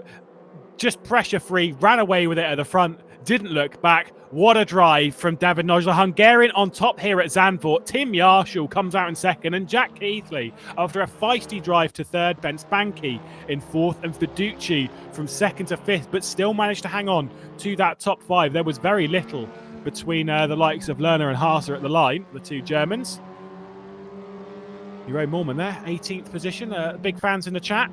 Just pressure-free, ran away with it at the front. Didn't look back. What a drive from David Noj, the Hungarian on top here at Zandvoort. Tim Yarshall comes out in second, and Jack Keithley, after a feisty drive to third, Bence Banke in fourth, and Fiducci from second to fifth, but still managed to hang on to that top five. There was very little between the likes of Lerner and Haase at the line, the two Germans. Jeroen Moorman there, 18th position. Big fans in the chat.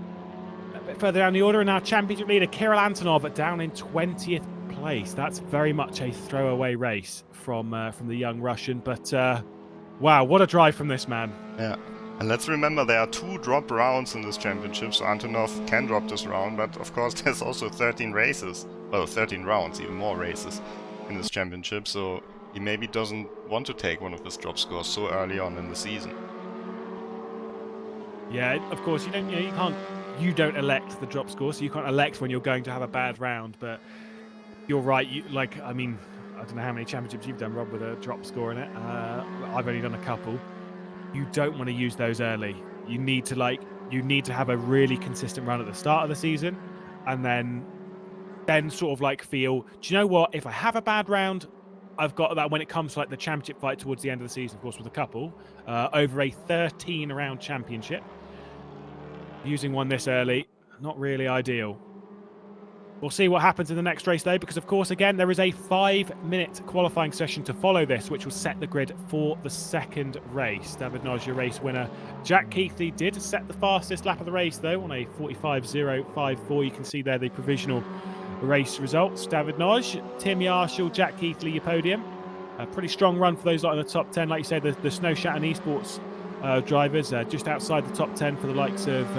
A bit further down the order, and now championship leader Kirill Antonov down in 20th place. That's very much a throwaway race from the young Russian, but wow, what a drive from this man. Yeah, and let's remember there are 2 drop rounds in this championship, so Antonov can drop this round, but of course there's also 13 races, well 13 rounds, even more races in this championship, so he maybe doesn't want to take one of his drop scores so early on in the season. Yeah, of course you don't elect the drop score, so you can't elect when you're going to have a bad round, but you're right. I don't know how many championships you've done, Rob, with a drop score in it. I've only done a couple. You don't want to use those early. You need to have a really consistent run at the start of the season, and then sort of feel, do you know what? If I have a bad round, I've got that when it comes to the championship fight towards the end of the season, of course, with a couple over a 13-round championship. Using one this early, not really ideal. We'll see what happens in the next race, though, because, of course, again, there is a 5-minute qualifying session to follow this, which will set the grid for the second race. David Noj, your race winner. Jack Keithley did set the fastest lap of the race, though, on a 45.054. You can see there the provisional race results. David Noj, Tim Yarshall, Jack Keithley, your podium. A pretty strong run for those in the top 10. Like you say, the Snow Shattered Esports drivers just outside the top 10 for the likes of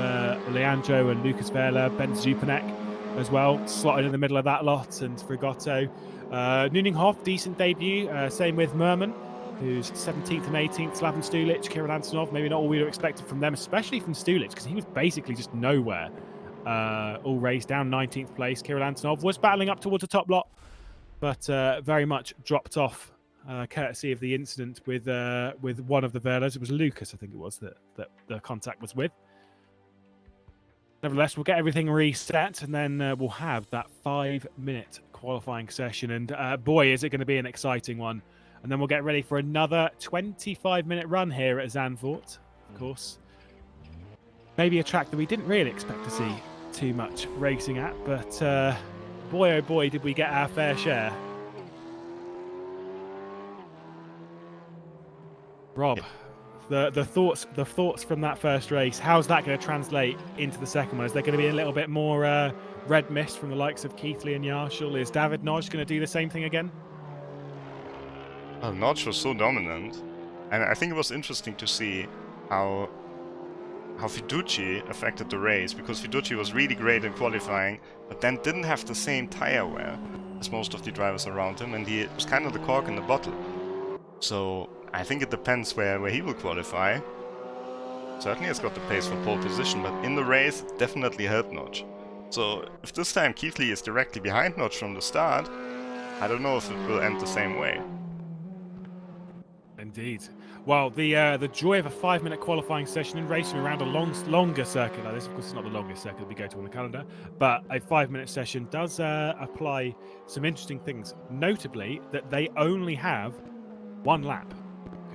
Leandro and Lucas Verla, Ben Zupanek as well, slotted in the middle of that lot, and Frigotto. Nuninghoff, decent debut. Same with Merman, who's 17th and 18th. Slaven Stulic, Kirill Antonov, maybe not all we were expected from them, especially from Stulic, because he was basically just nowhere all race, down 19th place. Kirill Antonov was battling up towards the top lot, but very much dropped off, courtesy of the incident with one of the Verlas. It was Lucas, I think it was, that the contact was with. Nevertheless, we'll get everything reset, and then we'll have that 5-minute qualifying session. And boy, is it going to be an exciting one. And then we'll get ready for another 25-minute run here at Zandvoort, of course. Maybe a track that we didn't really expect to see too much racing at, but boy, oh boy, did we get our fair share. Rob, The thoughts from that first race. How's that going to translate into the second one? Is there going to be a little bit more red mist from the likes of Keithley and Yarshall? Is David Nodge going to do the same thing again? Well, Notch was so dominant, and I think it was interesting to see how Fiducci affected the race, because Fiducci was really great in qualifying, but then didn't have the same tire wear as most of the drivers around him, and he was kind of the cork in the bottle. So I think it depends where he will qualify. Certainly has got the pace for pole position, but in the race, definitely helped Notch. So if this time Keithley is directly behind Notch from the start, I don't know if it will end the same way. Indeed. Well, the joy of a 5-minute qualifying session in racing around a longer circuit like this, of course it's not the longest circuit we go to on the calendar, but a 5-minute session does apply some interesting things. Notably, that they only have one lap.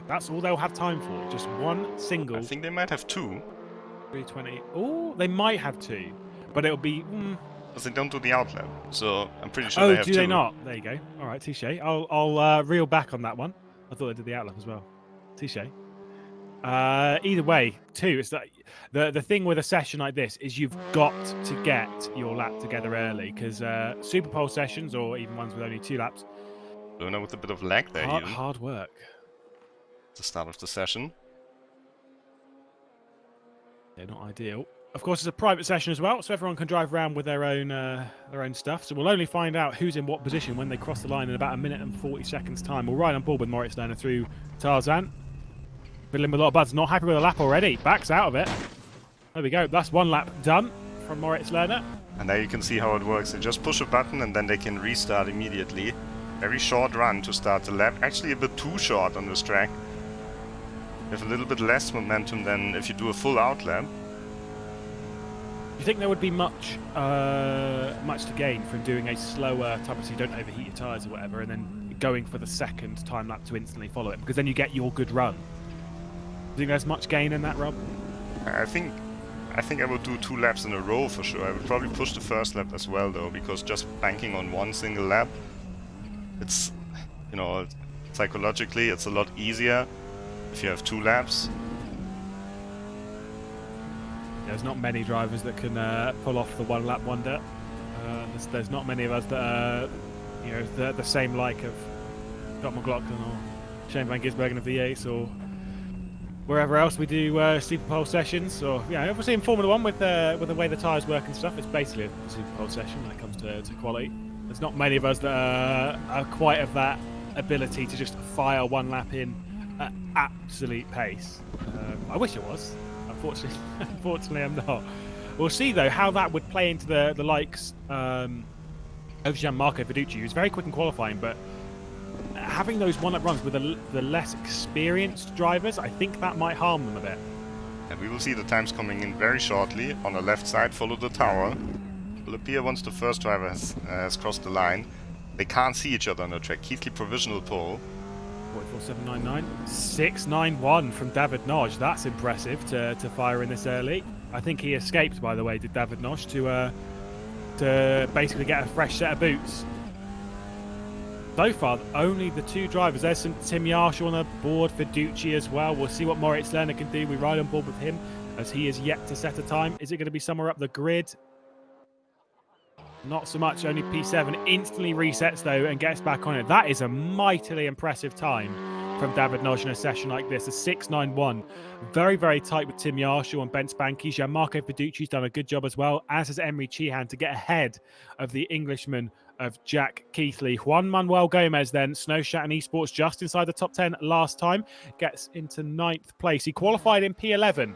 That's all they'll have time for. Just one single. I think they might have two. 320. Oh, they might have two, but it'll be... Because they don't do the outlap, so I'm pretty sure oh, they have two. do they not? There you go. All right, touche. I'll reel back on that one. I thought they did the outlap as well. Touche. Either way, two. It's like the thing with a session like this is you've got to get your lap together early, because Super Pole sessions, or even ones with only 2 laps, Luna with a bit of lag there. Hard work. The start of the session. They're not ideal. Of course, it's a private session as well, so everyone can drive around with their own stuff. So we'll only find out who's in what position when they cross the line in about 1 minute and 40 seconds time. We'll ride on board with Moritz Lerner through Tarzan. Fiddling with a lot of buds. Not happy with a lap already. Backs out of it. There we go. That's 1 lap done from Moritz Lerner. And there you can see how it works. They just push a button and then they can restart immediately. Very short run to start the lap. Actually a bit too short on this track. You have a little bit less momentum than if you do a full out lap. Do you think there would be much to gain from doing a slower type of, so you don't overheat your tyres or whatever, and then going for the second time lap to instantly follow it? Because then you get your good run. Do you think there's much gain in that, Rob? I think I would do 2 laps in a row for sure. I would probably push the first lap as well though, because just banking on one single lap, it's, you know, psychologically it's a lot easier if you have 2 laps. There's not many drivers that can pull off the 1 lap wonder. There's not many of us that are, you know, the same like of Scott McLaughlin or Shane Van Gisbergen of V8 or wherever else we do Super Pole sessions. Or obviously in Formula 1 with the way the tyres work and stuff, it's basically a Super Pole session when it comes to quality. There's not many of us that are quite of that ability to just fire 1 lap in at absolute pace. I wish it was. Unfortunately, I'm not. We'll see though how that would play into the likes of Gianmarco Fiducci, who's very quick in qualifying, but having those 1-lap runs with the less experienced drivers, I think that might harm them a bit. And we will see the times coming in very shortly. On the left side, follow the tower. It will appear once the first driver has crossed the line. They can't see each other on the track. Keithley provisional pole. 44.799. 6.91 from David Nodge. That's impressive to fire in this early. I think he escaped, by the way, did David Nodge, to basically get a fresh set of boots. So far, only the 2 drivers. There's some Tim Yarshall on the board, Fiducci as well. We'll see what Moritz Lerner can do. We ride on board with him as he is yet to set a time. Is it going to be somewhere up the grid? Not so much, only P7. Instantly resets though and gets back on it. That is a mightily impressive time from David Nodge in a session like this. A 6.91. Very, very tight with Tim Yarshall and Ben Spanky. Gianmarco Fiducci's done a good job as well, as has Emery Cheehan, to get ahead of the Englishman of Jack Keithley. Juan Manuel Gomez then, Snowshat and Esports, just inside the top 10 last time, gets into 9th place. He qualified in P11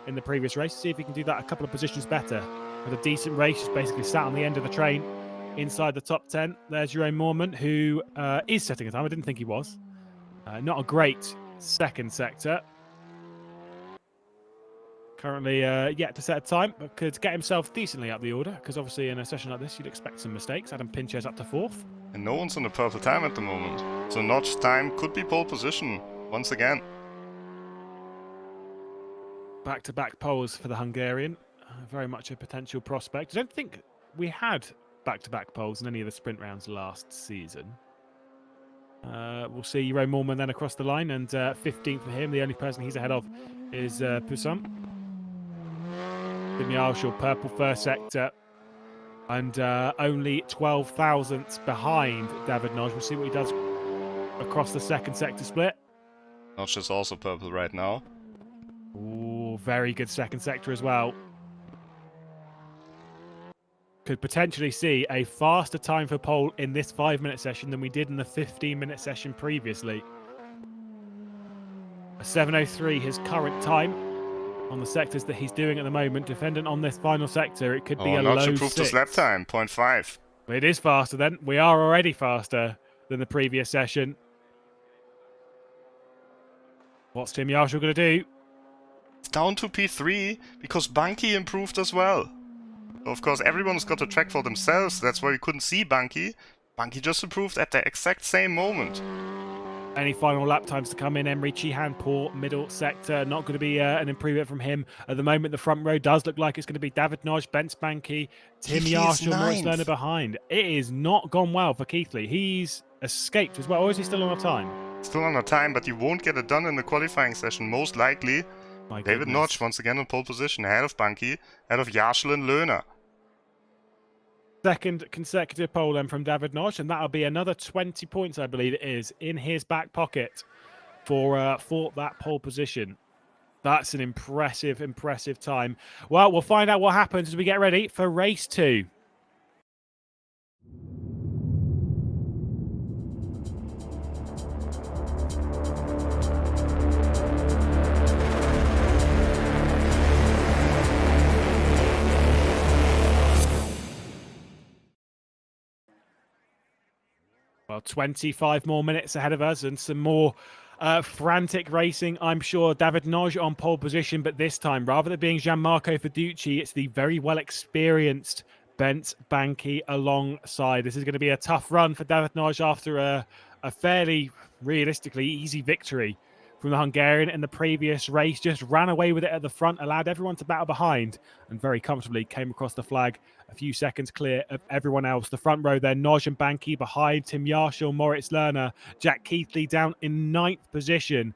in the previous race. See if he can do that a couple of positions better. With a decent race, just basically sat on the end of the train inside the top 10. There's Jerome Mormon, who is setting a time. I didn't think he was. Not a great second sector. Currently yet to set a time, but could get himself decently up the order, because obviously in a session like this, you'd expect some mistakes. Adam Pincher's up to 4th. And no one's on the purple time at the moment. So Notch time could be pole position once again. Back-to-back poles for the Hungarian. Very much a potential prospect. I don't think we had back-to-back poles in any of the sprint rounds last season. We'll see Jeroen Moorman then across the line, and 15th for him. The only person he's ahead of is Poussin. Tim Yarshall, purple first sector, and only 12 thousandths behind David Nodge. We'll see what he does across the second sector split. Nodge is also purple right now. Ooh, very good second sector as well. Could potentially see a faster time for pole in this 5-minute session than we did in the 15-minute session previously. A 7:03 his current time on the sectors that he's doing at the moment. Defendant on this final sector, it could be a low 6. Nodge improved his lap time, 0.5. It is faster then. We are already faster than the previous session. What's Tim Yarshall going to do? It's down to P3 because Bunky improved as well. Of course, everyone's got the track for themselves. That's why we couldn't see Bunky. Bunky just improved at the exact same moment. Any final lap times to come in? Emre Cihan, poor middle sector. Not going to be an improvement from him. At the moment, the front row does look like it's going to be David Nodge, Bence Banky, Tim Yarshall, Moritz Lerner behind. It is not gone well for Keithley. He's escaped as well. Or is he still on a time? Still on a time, but you won't get it done in the qualifying session, most likely. David Nodge once again in pole position, ahead of Bunky, ahead of Yarshall and Lerner. Second consecutive pole then from David Nodge, and that'll be another 20 points, I believe it is, in his back pocket for that pole position. That's an impressive time. Well, we'll find out what happens as we get ready for race 2. Well, 25 more minutes ahead of us and some more frantic racing. I'm sure David Nodge on pole position, but this time, rather than being Gianmarco Fiducci, it's the very well experienced Bence Banky alongside. This is going to be a tough run for David Nodge after a fairly realistically easy victory from the Hungarian in the previous race. Just ran away with it at the front, allowed everyone to battle behind, and very comfortably came across the flag a few seconds clear of everyone else. The front row there, Nodge and Banky behind, Tim Yarshall, Moritz Lerner, Jack Keithley down in 9th position.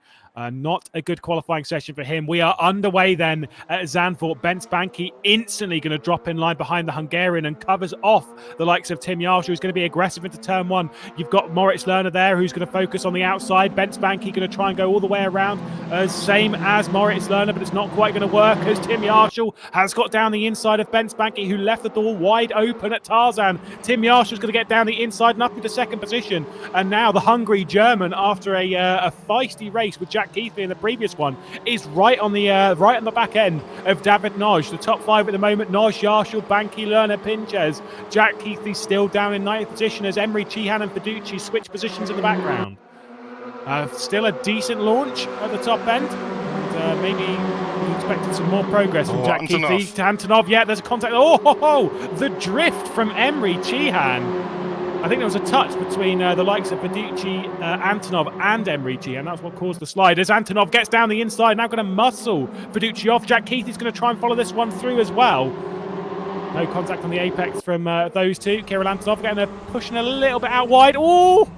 Not a good qualifying session for him. We are underway then at Zandvoort. Bence Banky instantly going to drop in line behind the Hungarian and covers off the likes of Tim Yarshall, who's going to be aggressive into turn 1. You've got Moritz Lerner there, who's going to focus on the outside. Bence Banky going to try and go all the way around, same as Moritz Lerner, but it's not quite going to work as Tim Yarshall has got down the inside of Bence Banky, who left the door wide open at Tarzan. Tim Yarshall's going to get down the inside and up into second position. And now the Hungary German, after a feisty race with Jack Keithley in the previous one, is right on the back end of David Nodge. The top 5 at the moment: Nodge, Yarshall, Banky, Lerner, Pinches. Jack Keithley still down in 9th position as Emre Cihan and Fiducci switch positions in the background. Still a decent launch at the top end. And, maybe we expected some more progress from Jack Keithley to Antonov. Yeah, there's a contact. The drift from Emre Cihan. I think there was a touch between the likes of Fiducci, Antonov and Emre Cihan. That's what caused the slide. As Antonov gets down the inside, now going to muscle Fiducci off. Jack Keithley's going to try and follow this one through as well. No contact on the apex from those two. Kirill Antonov pushing a little bit out wide. Oh!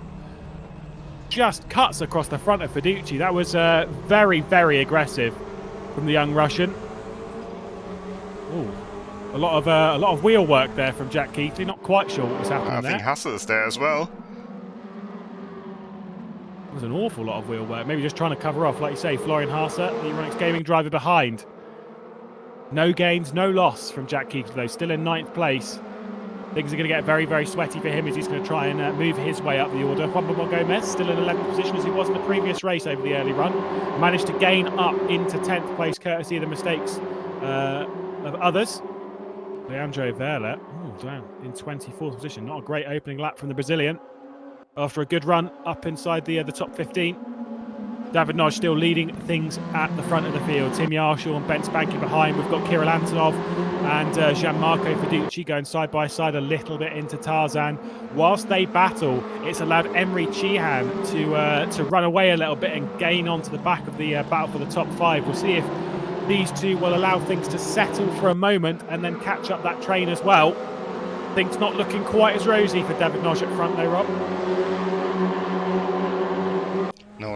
Just cuts across the front of Fiducci. That was very, very aggressive from the young Russian. Ooh. A lot of wheel work there from Jack Keithley. Not quite sure what was happening there. I think Hasse is there as well. It was an awful lot of wheel work. Maybe just trying to cover off, like you say, Florian Hasse, the Euronics Gaming driver behind. No gains, no loss from Jack Keithley, though. Still in 9th place. Things are going to get very, very sweaty for him as he's going to try and move his way up the order. Juan Manuel Gomez still in 11th position as he was in the previous race over the early run. Managed to gain up into 10th place courtesy of the mistakes of others. Leandro Verla, down in 24th position. Not a great opening lap from the Brazilian. After a good run up inside the top 15. David Nodge still leading things at the front of the field. Tim Yarshall and Bence Banky behind. We've got Kirill Antonov and Gianmarco Fiducci going side by side a little bit into Tarzan. Whilst they battle, it's allowed Emre Cihan to run away a little bit and gain onto the back of the battle for the top 5. We'll see if these two will allow things to settle for a moment and then catch up that train as well. Things not looking quite as rosy for David Nodge at front though, Rob.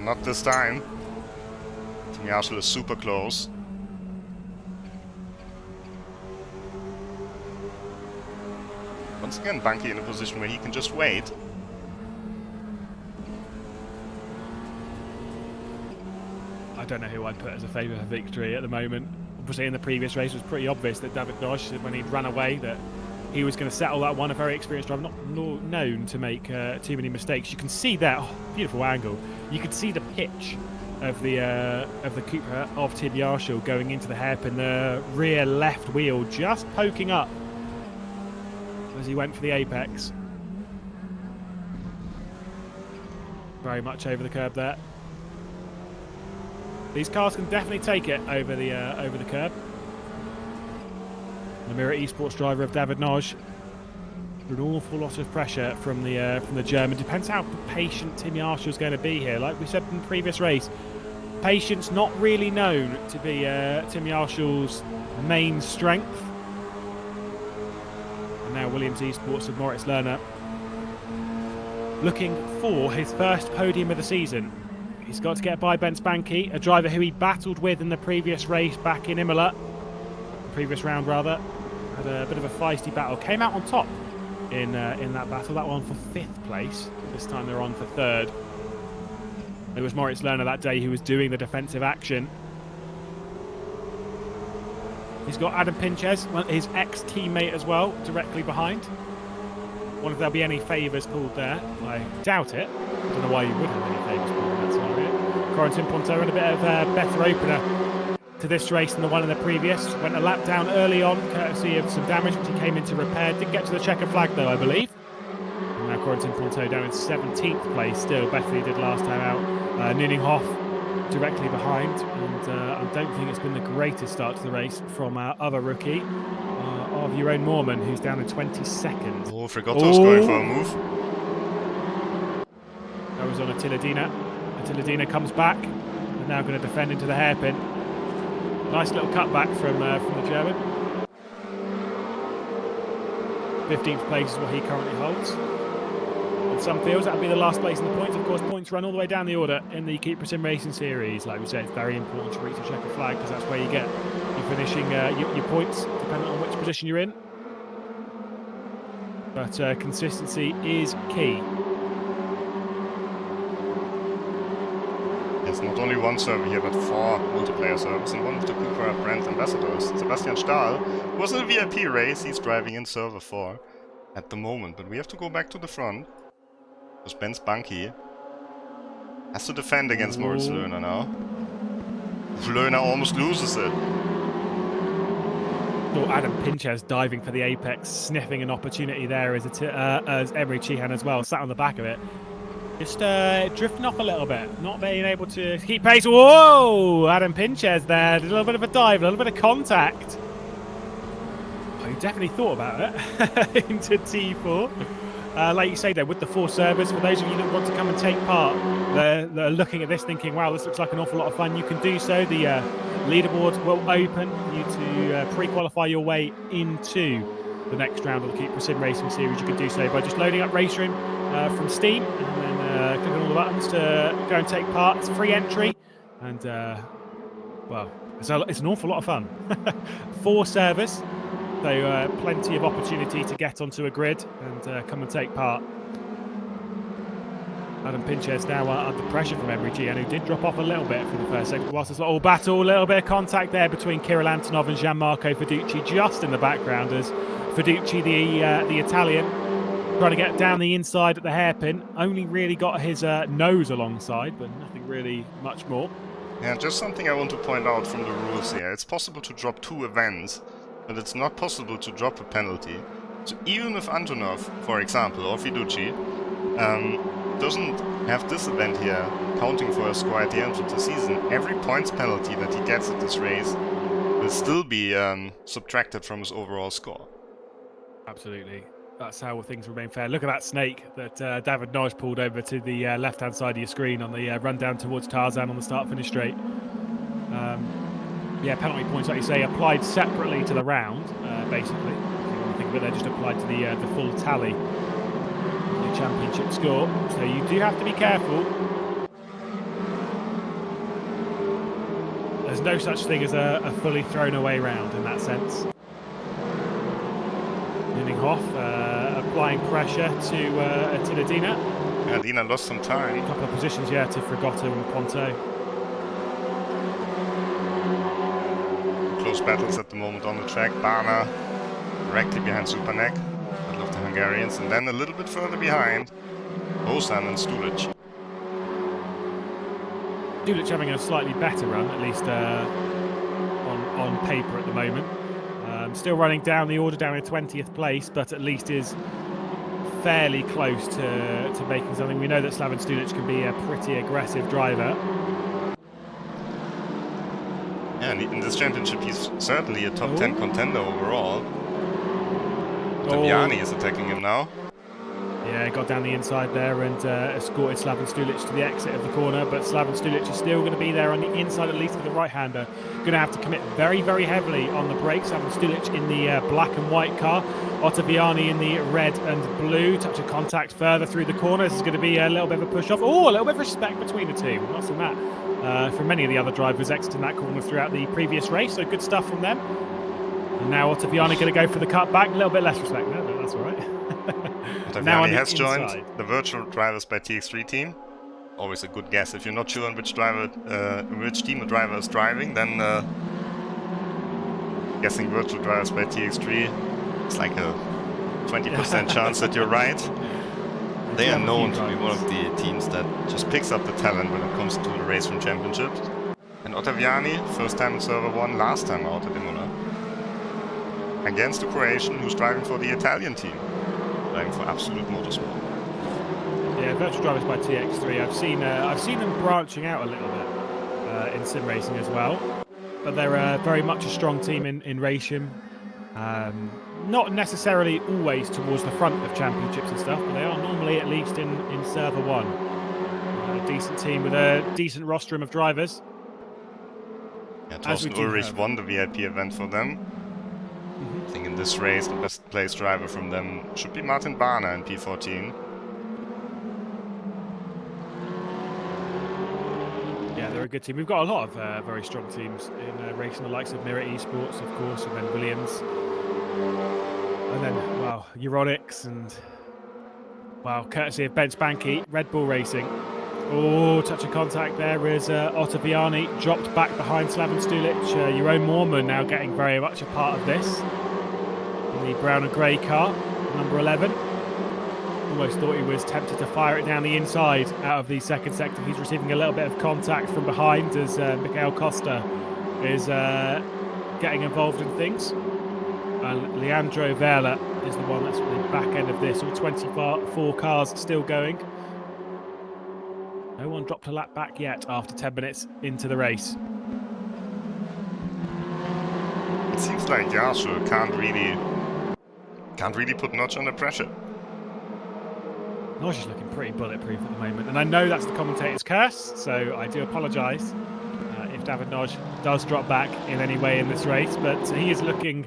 not this time. Tim Yarshall is super close. Once again, Bunky in a position where he can just wait. I don't know who I'd put as a favourite for victory at the moment. Obviously in the previous race it was pretty obvious that David Dodge, when he'd run away, that he was going to settle that one. A very experienced driver, not known to make too many mistakes. You can see that, beautiful angle. You can see the pitch of the Cupra of Tim Yarshall going into the hairpin. The rear left wheel just poking up as he went for the apex. Very much over the curb there. These cars can definitely take it over the curb. The Mirror Esports driver of David Noj. An awful lot of pressure from the German. Depends how patient Tim Yarshall is going to be here. Like we said in the previous race, patience not really known to be Tim Yarshall's main strength. And now Williams Esports of Moritz Lerner looking for his first podium of the season. He's got to get by Ben Spanky, a driver who he battled with in the previous race back in Imola. The previous round, rather. Had a bit of a feisty battle. Came out on top in that battle. That one for 5th place. This time they're on for 3rd. It was Moritz Lerner that day who was doing the defensive action. He's got Adam Pinches, his ex-teammate as well, directly behind. Wonder if there'll be any favours pulled there. I doubt it. I don't know why you would have any favours pulled in that scenario. Corentin Ponto had a bit of a better opener to this race than the one in the previous. Went a lap down early on, courtesy of some damage which he came in to repair. Didn't get to the checker flag though, I believe. And now Corentin Ponto down in 17th place, still better than he did last time out. Nuninghoff directly behind, and I don't think it's been the greatest start to the race from our other rookie. Of your own Mormon, who's down in 22nd. Oh, Frigoto's going for a move. That was on Attiladina. Attiladina comes back, and now going to defend into the hairpin. Nice little cutback from the German. 15th place is what he currently holds. In some fields, that'll be the last place in the points. Of course, points run all the way down the order in the CUPRA SimRacing Series. Like we said, it's very important to reach the checker flag because that's where you get your finishing your points, depending on which position you're in. But consistency is key. There's not only one server here, but 4 multiplayer servers, and one of the Cupra brand ambassadors, Sebastian Stahl, who was in a VIP race. He's driving in server 4 at the moment, but we have to go back to the front. Because Ben Spanky has to defend against Moritz Lerner now. Lerner almost loses it. Oh, Adam Pinches diving for the apex, sniffing an opportunity there as Emery Chihan as well, sat on the back of it. Just drifting off a little bit, not being able to keep pace. Whoa! Adam Pinches there, a little bit of a dive, a little bit of contact. Oh, he definitely thought about it into T4. Like you say there, with the 4 servers, for those of you that want to come and take part, they're looking at this thinking, wow, this looks like an awful lot of fun. You can do so. The leaderboard will open for you to pre-qualify your way into the next round of the CUPRA SimRacing Series. You can do so by just loading up RaceRoom from Steam and then clicking all the buttons to go and take part. It's free entry and, well, it's an awful lot of fun. 4 servers. So plenty of opportunity to get onto a grid and come and take part. Adam Pinches now under pressure from Emery Gian, who did drop off a little bit for the first second. Whilst there's a little battle, a little bit of contact there between Kirill Antonov and Gianmarco Fiducci, just in the background as Fiducci, the Italian, trying to get down the inside at the hairpin. Only really got his nose alongside, but nothing really much more. Yeah, just something I want to point out from the rules here. It's possible to drop 2 events, but it's not possible to drop a penalty. So even if Antonov, for example, or Fiducci, doesn't have this event here counting for a score at the end of the season, every points penalty that he gets at this race will still be subtracted from his overall score. Absolutely. That's how things remain fair. Look at that snake that David Noj pulled over to the left-hand side of your screen on the run down towards Tarzan on the start-finish straight. Yeah, penalty points, like you say, applied separately to the round, basically. If you want to think of it, they're just applied to the full tally of the championship score. So you do have to be careful. There's no such thing as a fully thrown away round in that sense. Hoff applying pressure to Dina. Yeah, Dina lost some time. A couple of positions, yeah, to Fragotto and Ponto. Close battles at the moment on the track. Bana directly behind Supernek. I love the Hungarians. And then a little bit further behind, Osan and Stulic. Stulic having a slightly better run, at least on paper at the moment. Still running down the order, down in 20th place, but at least is fairly close to making something. We know that Slaven Stulic can be a pretty aggressive driver. Yeah, and in this championship he's certainly a top 10 contender overall. Taviani is attacking him now. Yeah, got down the inside there and escorted Slaven Stulic to the exit of the corner, but Slaven Stulic is still going to be there on the inside, at least for the right-hander. Going to have to commit very, very heavily on the brakes. Slaven Stulic in the black and white car. Ottaviani in the red and blue. Touch of contact further through the corner. This is going to be a little bit of a push-off. Oh, a little bit of respect between the two. We've not seen that from many of the other drivers exiting that corner throughout the previous race, so good stuff from them. And now Ottaviani going to go for the cut back. A little bit less respect there, but that's all right. Ottaviani has joined the virtual drivers by TX3 team. Always a good guess. If you're not sure on which team a driver is driving, then guessing virtual drivers by TX3, it's like a 20% chance that you're right. They are known to be one of the teams that just picks up the talent when it comes to the RaceRoom Championships. And Ottaviani, first time in Server 1, last time out at Imola. Against the Croatian who's driving for the Italian team. Driving for Absolute Motorsport. Yeah, virtual drivers by TX3. I've seen them branching out a little bit in sim racing as well, but they're very much a strong team in RaceRoom. Not necessarily always towards the front of championships and stuff, but they are normally at least in Server 1. A decent team with a decent rostrum of drivers. Yeah, Torsten Ulrich won the VIP event for them. I think in this race the best placed driver from them should be Martin Bana in P14. Yeah, they're a good team. We've got a lot of very strong teams in racing, the likes of Mirror Esports, of course, and then Williams. And then, well, Euronics and, well, courtesy of Ben Spanky, Red Bull Racing. Oh, touch of contact there is Ottaviani, dropped back behind Slaven Stulic. Jeroen Moorman now getting very much a part of this. In the brown and grey car, number 11. Almost thought he was tempted to fire it down the inside out of the second sector. He's receiving a little bit of contact from behind as Miguel Costa is getting involved in things. And Leandro Vela is the one that's at the back end of this. All 24 cars still going. No one dropped a lap back yet after 10 minutes into the race. It seems like Yashu can't really put Notch under pressure. Notch is looking pretty bulletproof at the moment, and I know that's the commentator's curse, so I do apologise if David Notch does drop back in any way in this race, but he is looking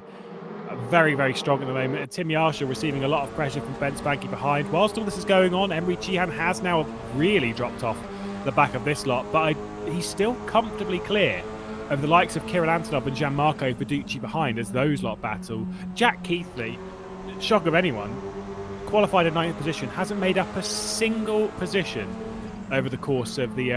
very, very strong at the moment. And Tim Yarsha receiving a lot of pressure from Ben Spanky behind. Whilst all this is going on, Emre Cihan has now really dropped off the back of this lot, but he's still comfortably clear of the likes of Kirill Antonov and Gianmarco Verducci behind as those lot battle. Jack Keithley, shock of anyone, qualified in 9th position, hasn't made up a single position over the course of the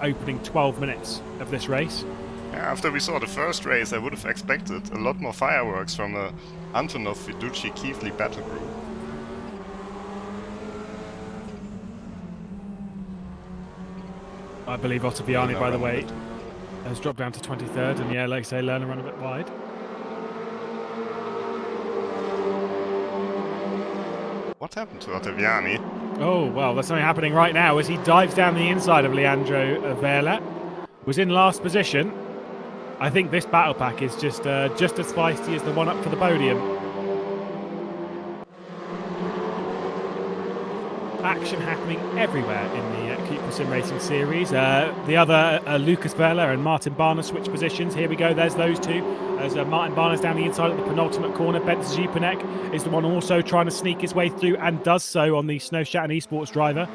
opening 12 minutes of this race. After we saw the first race, I would have expected a lot more fireworks from a Antonov Verducci Keithley battle group. I believe Ottaviani, by the way, has dropped down to 23rd, and yeah, like I say, Lerner run a bit wide. What happened to Ottaviani? Oh, well, there's something happening right now as he dives down the inside of Leandro Vela. Was in last position. I think this battle pack is just as feisty as the one up for the podium. Action happening everywhere in the CUPRA SimRacing Series. The other Lucas Vela and Martin Barner switch positions. Here we go, there's those two. As Martin Barner's down the inside at the penultimate corner. Ben Zipanek is the one also trying to sneak his way through and does so on the Snowshat and Esports driver.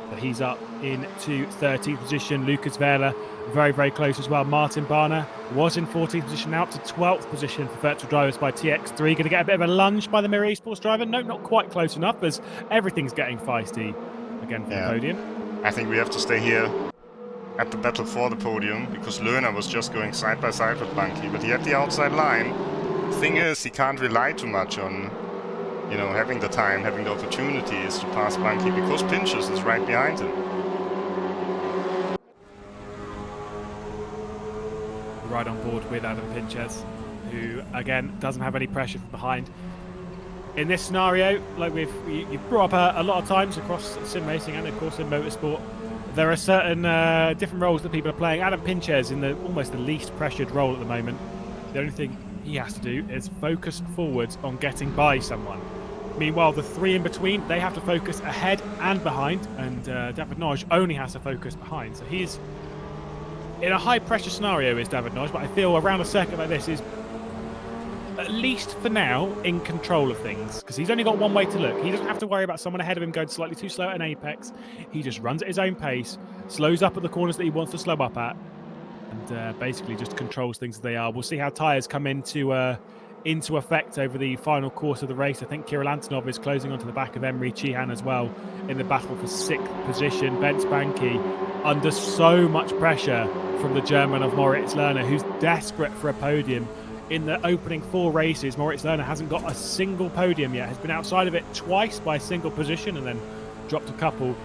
So he's up into 13th position. Lucas Verla very, very close as well. Martin Barner was in 14th position, now up to 12th position for Virtual Drivers by TX3. Going to get a bit of a lunge by the Mirror Esports driver. No, not quite close enough, as everything's getting feisty again for the podium. I think we have to stay here at the battle for the podium, because Lerner was just going side by side with Bunky, but he had the outside line. The thing is, he can't rely too much on, you know, having the time, having the opportunities to pass Bunky, because Pinches is right behind him. Right on board with Adam Pinches, who again doesn't have any pressure from behind. In this scenario, like you've brought up a lot of times across sim racing and of course in motorsport, there are certain different roles that people are playing. Adam Pinches in almost the least pressured role at the moment. The only thing he has to do is focus forwards on getting by someone. Meanwhile, the three in between, they have to focus ahead and behind, and David Noj only has to focus behind. So he's in a high pressure scenario is David Noj, but I feel around a circuit like this is, at least for now, in control of things, because he's only got one way to look. He doesn't have to worry about someone ahead of him going slightly too slow at an apex. He just runs at his own pace, slows up at the corners that he wants to slow up at, and basically just controls things as they are. We'll see how tyres come into effect over the final course of the race. I think Kirill Antonov is closing onto the back of Emre Cihan as well in the battle for 6th position. Ben Spanky under so much pressure from the German of Moritz Lerner, who's desperate for a podium. In the opening 4 races, Moritz Lerner hasn't got a single podium yet, has been outside of it twice by a single position and then dropped a couple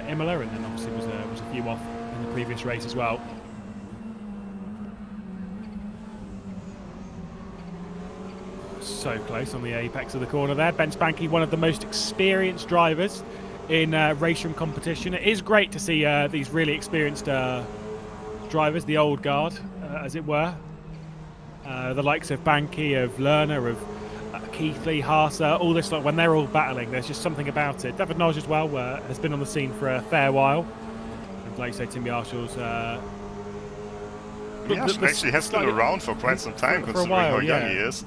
Imola, and then obviously was a few off in the previous race as well. So close on the apex of the corner there. Ben Spanky, one of the most experienced drivers in RaceRoom competition. It is great to see these really experienced drivers, the old guard, as it were. The likes of Banky, of Lerner, of Keithley, Haase, all this, like, when they're all battling, there's just something about it. David Noj as well has been on the scene for a fair while. And like you say, Tim Yarshall's... Yarshall actually has been around for quite some time, considering how young he is.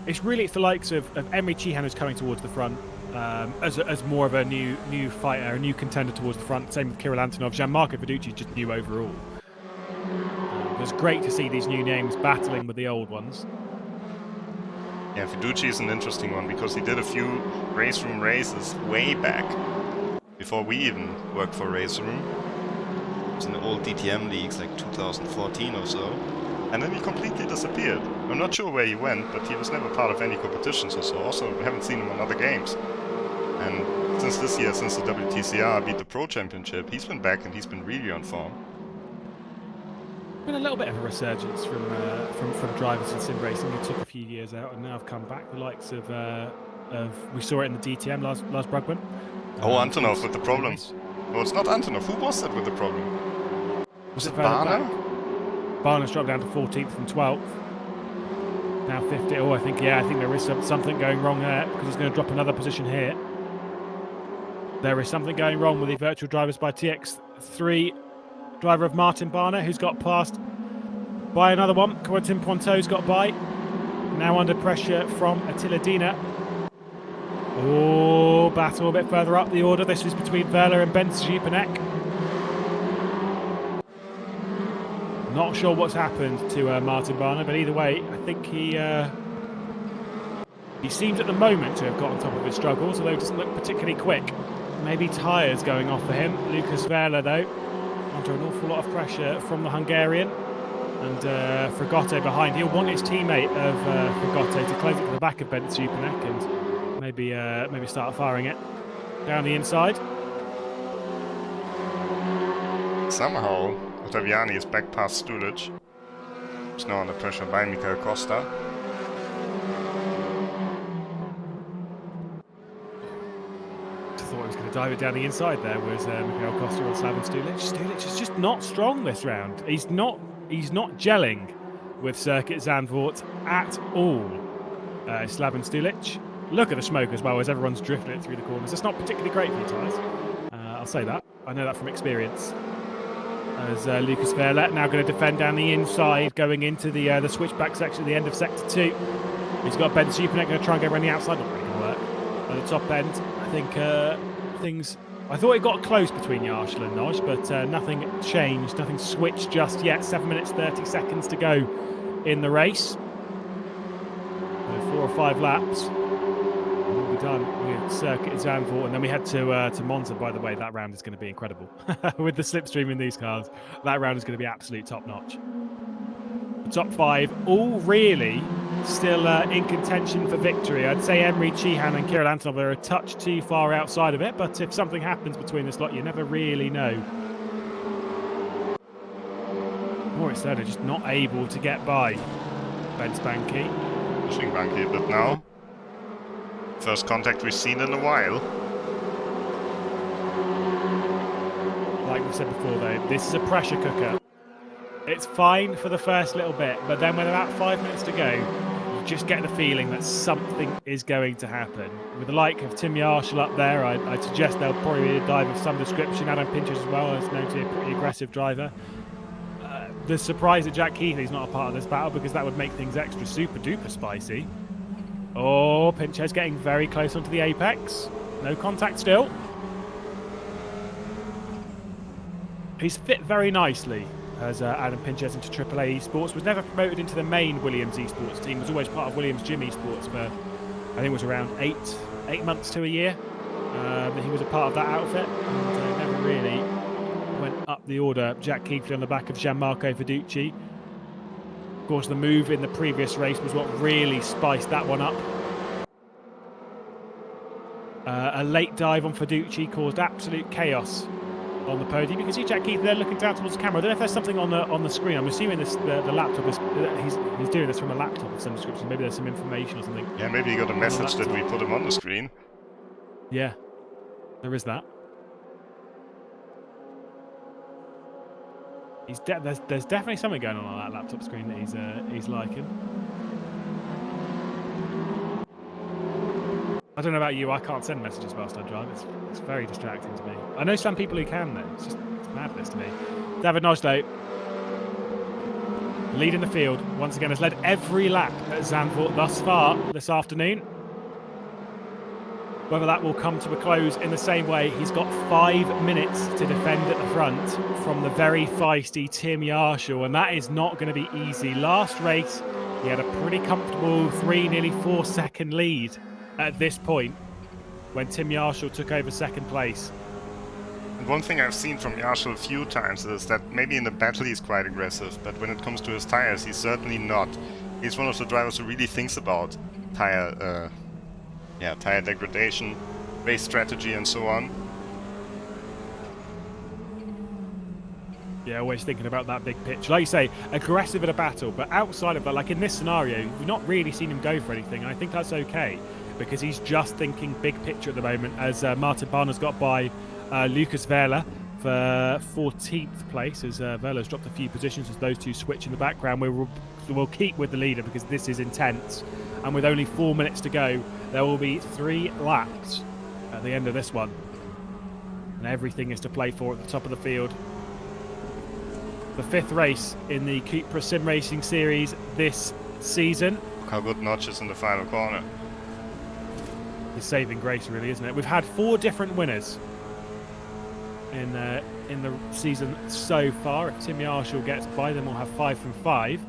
It's really the likes of Emre Cihan who's coming towards the front as more of a new fighter, a new contender towards the front. Same with Kirill Antonov. Gianmarco Fiducci just new overall. It's great to see these new names battling with the old ones. Yeah, Fiducci is an interesting one because he did a few RaceRoom races way back, before we even worked for RaceRoom. It was in the old DTM leagues, like 2014 or so. And then he completely disappeared. I'm not sure where he went, but he was never part of any competitions or so. Also, we haven't seen him on other games. And since this year, since the WTCR beat the Pro Championship, he's been back and he's been really on form. Been a little bit of a resurgence from drivers in sim racing who took a few years out and now have come back. The likes of we saw it in the DTM, Lars Brugman. Oh, Antonov with the problem. No, it's not Antonov. Who was that with the problem? Was it Barner? Barner's dropped down to 14th from 12th. Now 50. Oh, I think there is something going wrong there, because he's going to drop another position here. There is something going wrong with the Virtual Drivers by TX3 driver of Martin Barner, who's got passed by another one. Quentin Pointeau's got by. Now under pressure from Attila Dina. Oh, battle a bit further up the order. This was between Verla and Ben Zipanek. Not sure what's happened to Martin Barner, but either way, I think he seems at the moment to have got on top of his struggles, although it doesn't look particularly quick. Maybe tyres going off for him. Lucas Verla, though, under an awful lot of pressure from the Hungarian. And Frigotte behind. He'll want his teammate of Frigotte to close it to the back of Ben Zipanek and maybe start firing it down the inside. Somehow, Ottaviani is back past Stulic. He's now under pressure by Mikael Costa. Thought he was going to dive it down the inside there, was Mikael Costa on Slaven Stulic. Stulic is just not strong this round. He's not gelling with Circuit Zandvoort at all. Slaven Stulic. Look at the smoke as well as everyone's drifting it through the corners. It's not particularly great for your tyres. I'll say that. I know that from experience. As Lucas Verla now going to defend down the inside, going into the switchback section at the end of Sector 2. He's got Ben Zipanek going to try and go around the outside. Not really going to work. At the top end, I think things I thought it got close between Yarshall and Noj, but nothing changed, nothing switched just yet. 7 minutes 30 seconds to go in the race. So 4 or 5 laps. We'll be done with circuit Zandvoort, and then we head to Monza. By the way, that round is going to be incredible. With the slipstream in these cars, that round is going to be absolute top-notch. The top 5 all really still in contention for victory. I'd say Emre Cihan and Kirill Antonov are a touch too far outside of it, but if something happens between this lot, you never really know. Moritz Lerner just not able to get by Ben Spanky. Pushing Banky a bit now. First contact we've seen in a while. Like we said before though, this is a pressure cooker. It's fine for the first little bit, but then with about 5 minutes to go, you just get the feeling that something is going to happen. With the like of Tim Yarshall up there, I'd suggest there'll probably be a dive of some description. Adam Pinchers as well, is known to be a pretty aggressive driver. The surprise that Jack Keithley's not a part of this battle, because that would make things extra super duper spicy. Oh, Pincher's getting very close onto the apex. No contact still. He's fit very nicely as Adam Pinches into AAA Esports. Was never promoted into the main Williams Esports team. Was always part of Williams Gym Esports for, I think it was around 8 months to a year. He was a part of that outfit and never really went up the order. Jack Keithley on the back of Gianmarco Fiducci. Of course, the move in the previous race was what really spiced that one up. A late dive on Fiducci caused absolute chaos on the podium. You can see Jack Keith there looking down towards the camera. I don't know if there's something on the screen. I'm assuming the laptop is he's doing this from a laptop of some description. Maybe there's some information or something. Yeah, maybe he got a message that we put him on the screen. Yeah, there is that. There's definitely something going on that laptop screen that he's liking. I don't know about you, I can't send messages whilst I drive. It's very distracting to me. I know some people who can though. It's madness to me. David Noj though, leading the field, once again has led every lap at Zandvoort thus far this afternoon. Whether that will come to a close in the same way, he's got 5 minutes to defend at the front from the very feisty Tim Yarshall, and that is not going to be easy. Last race, he had a pretty comfortable 3, nearly 4 second lead at this point when Tim Yarshall took over second place. And one thing I've seen from Yarshall a few times is that maybe in the battle he's quite aggressive, but when it comes to his tires, he's certainly not. He's one of the drivers who really thinks about tire degradation, race strategy and so on. Yeah, always thinking about that big picture. Like you say, aggressive in a battle, but outside of that, like in this scenario, we've not really seen him go for anything, and I think that's okay, because he's just thinking big picture at the moment, as Martin Barner's got by Lucas Verla for 14th place, as Verla's dropped a few positions as those two switch in the background. We'll keep with the leader because this is intense, and with only 4 minutes to go, there will be 3 laps at the end of this one, and everything is to play for at the top of the field. The 5th race in the CUPRA SimRacing Series this season. Look how good Notch is in the final corner. His saving grace, really, isn't it? We've had 4 different winners in the season so far. If Tim Yarshall gets by, then we'll have 5 from 5.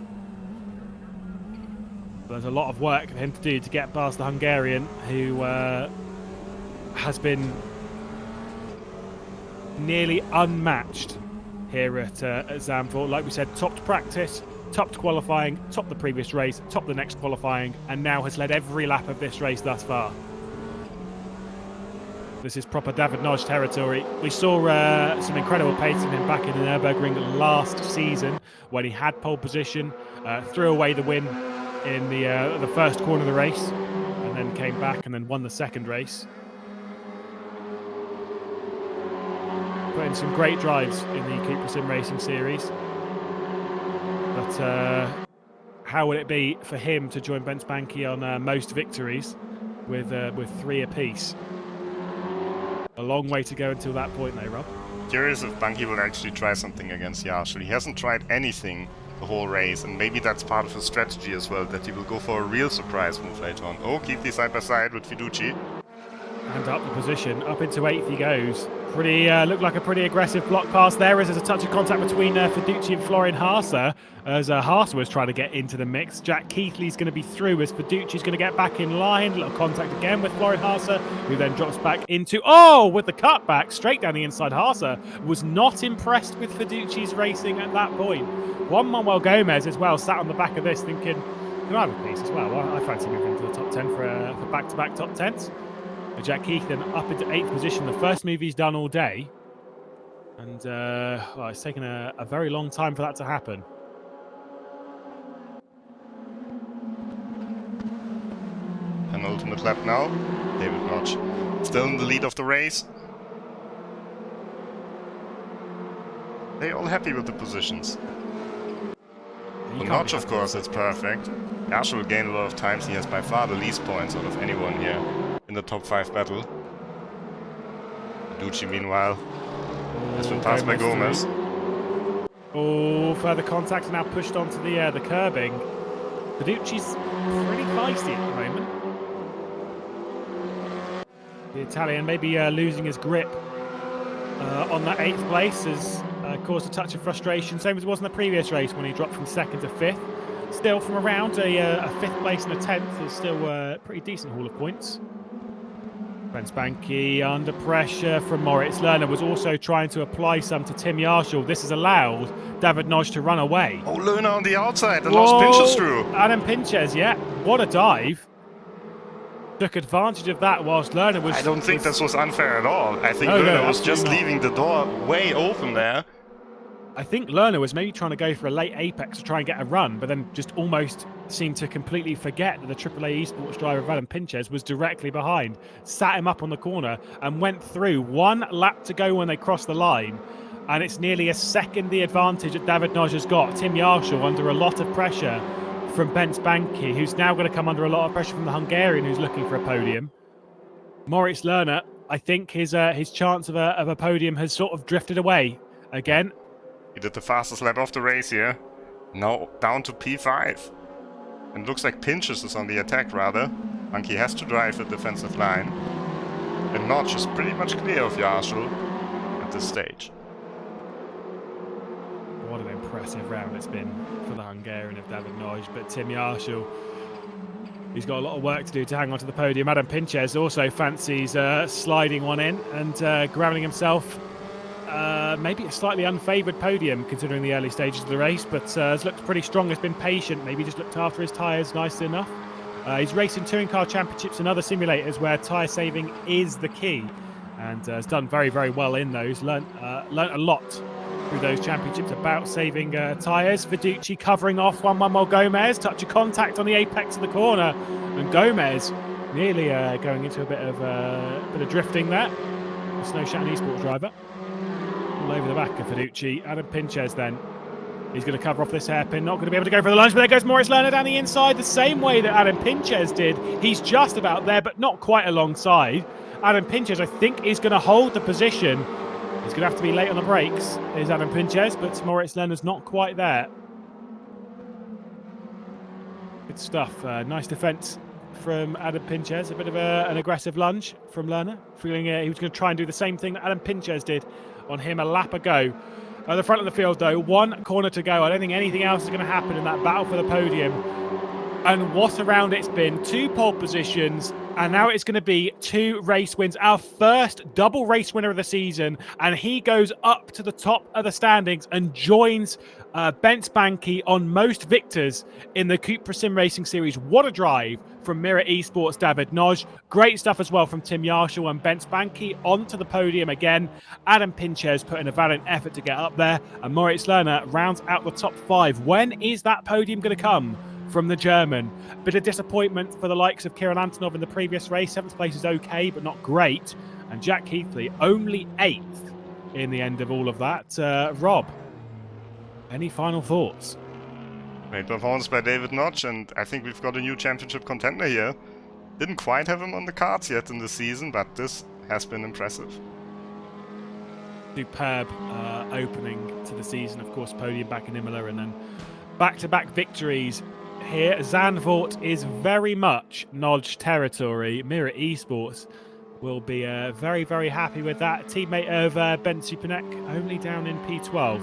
There's a lot of work for him to do to get past the Hungarian, who has been nearly unmatched here at Zandvoort. Like we said, topped practice, topped qualifying, topped the previous race, topped the next qualifying, and now has led every lap of this race thus far. This is proper David Noj territory. We saw some incredible pace from him back in the Nürburgring last season when he had pole position, threw away the win in the first corner of the race, and then came back and then won the second race. Put in some great drives in the CUPRA SimRacing Series. But how would it be for him to join Ben Spanky on most victories with 3 apiece? A long way to go until that point though, Rob. Curious if Banky will actually try something against Yarshall. He hasn't tried anything the whole race, and maybe that's part of his strategy as well, that he will go for a real surprise move later on. Oh, keep these side by side with Fiducci. And up the position, up into 8th he goes. Looked like a pretty aggressive block pass there as there's a touch of contact between Fiducci and Florian Haase as Haase was trying to get into the mix. Jack Keithley's going to be through as Fiducci's going to get back in line. Little contact again with Florian Haase, who then drops back into... Oh, with the cutback straight down the inside. Haase was not impressed with Fiducci's racing at that point. Juan Manuel Gomez as well sat on the back of this thinking, can I have a piece as well? I fancy moving into the top 10 for back-to-back top 10s. Jack Keith then up into 8th position, the first move he's done all day. And well, it's taken a very long time for that to happen. Penultimate lap now. David Notch still in the lead of the race. They all happy with the positions. For Notch, of course, it's perfect. Yash will gain a lot of times. He has by far the least points out of anyone here in the top 5 battle. Fiducci, meanwhile, has been passed by Gomez. Oh, further contact now pushed onto the curbing. Fiducci's pretty feisty at the moment. The Italian maybe losing his grip on that 8th place has caused a touch of frustration. Same as it was in the previous race when he dropped from 2nd to 5th. Still, from around a 5th place and a 10th is still a pretty decent haul of points. Ben Spanky under pressure from Moritz Lerner was also trying to apply some to Tim Yarshall. This has allowed David Nodge to run away. Oh, Lerner on the outside and lost Pinches through. Adam Pinches, yeah. What a dive. Took advantage of that whilst Lerner was... I don't think this was unfair at all. I think Lerner was just leaving the door way open there. I think Lerner was maybe trying to go for a late apex to try and get a run, but then just almost seemed to completely forget that the AAA esports driver Adam Pinches was directly behind, sat him up on the corner and went through. 1 lap to go when they crossed the line, and it's nearly a second the advantage that David Nodge has got. Tim Yarshall under a lot of pressure from Ben Spanky, who's now going to come under a lot of pressure from the Hungarian who's looking for a podium. Moritz Lerner, I think his chance of a podium has sort of drifted away again. He did the fastest lap of the race here. Now down to P5. And looks like Pinches is on the attack rather. Monkey has to drive the defensive line. And Notch is pretty much clear of Yarshall at this stage. What an impressive round it's been for the Hungarian of David Nodge. But Tim Yarshall, he's got a lot of work to do to hang on to the podium. Adam Pinches also fancies sliding one in and grabbing himself maybe a slightly unfavoured podium considering the early stages of the race, but has looked pretty strong, has been patient, maybe just looked after his tyres nicely enough. He's racing touring car championships and other simulators where tyre saving is the key, and has done very, very well in those. Learnt a lot through those championships about saving tyres. Fiducci covering off Juan Manuel Gomez, touch of contact on the apex of the corner, and Gomez nearly going into a bit of drifting there. The Snow Shattered esports driver. All over the back of Fiducci. Adam Pinches then. He's going to cover off this hairpin. Not going to be able to go for the lunge, but there goes Moritz Lerner down the inside the same way that Adam Pinches did. He's just about there, but not quite alongside. Adam Pinches, I think, is going to hold the position. He's going to have to be late on the brakes, is Adam Pinches, but Moritz Lerner's not quite there. Good stuff. Nice defence from Adam Pinches. A bit of an aggressive lunge from Lerner. Feeling he was going to try and do the same thing that Adam Pinches did on him a lap ago. At the front of the field, though, 1 corner to go. I don't think anything else is going to happen in that battle for the podium. And what a round it's been. 2 pole positions, and now it's going to be 2 race wins. Our first double race winner of the season, and he goes up to the top of the standings and joins Ben Spanky on most victors in the CUPRA SimRacing Series. What a drive from Mirror Esports' David Nodge. Great stuff as well from Tim Yarshall and Ben Spanky onto the podium again. Adam Pinches put in a valiant effort to get up there, and Moritz Lerner rounds out the top 5. When is that podium going to come from the German? Bit of disappointment for the likes of Kirill Antonov in the previous race. 7th place is okay, but not great. And Jack Keithley only 8th in the end of all of that. Rob, any final thoughts? Great performance by David Notch, and I think we've got a new championship contender here. Didn't quite have him on the cards yet in the season, but this has been impressive. Superb opening to the season, of course, podium back in Imola, and then back-to-back victories here. Zandvoort is very much Nodge territory. Mirror Esports will be very, very happy with that. Teammate of Ben Supanek, only down in P12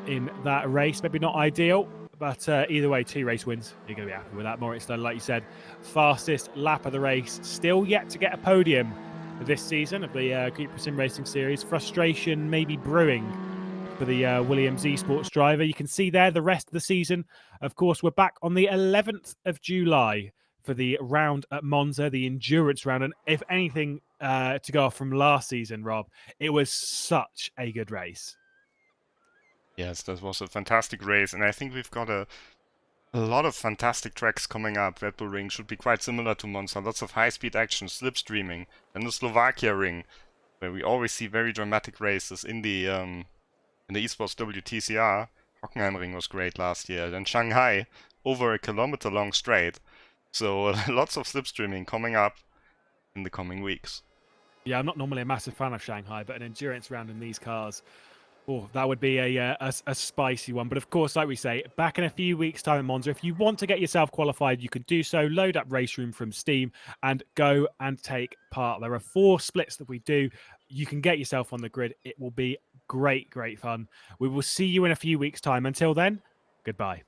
in that race. Maybe not ideal, but either way, 2 race wins. You're going to be happy with that. Moritz, like you said, fastest lap of the race. Still yet to get a podium this season of the CUPRA SimRacing Series. Frustration maybe brewing for the Williams Esports driver. You can see there the rest of the season. Of course, we're back on the 11th of July for the round at Monza, the endurance round. And if anything to go off from last season, Rob, it was such a good race. Yes, that was a fantastic race, and I think we've got a lot of fantastic tracks coming up. Red Bull Ring should be quite similar to Monza. Lots of high-speed action, slipstreaming, and the Slovakia Ring, where we always see very dramatic races in the esports WTCR. Hockenheim Ring was great last year. Then Shanghai, over a kilometer-long straight. So lots of slipstreaming coming up in the coming weeks. Yeah, I'm not normally a massive fan of Shanghai, but an endurance round in these cars, oh, that would be a spicy one. But of course, like we say, back in a few weeks' time in Monza, if you want to get yourself qualified, you can do so. Load up RaceRoom from Steam and go and take part. There are 4 splits that we do. You can get yourself on the grid. It will be great, great fun. We will see you in a few weeks' time. Until then, goodbye.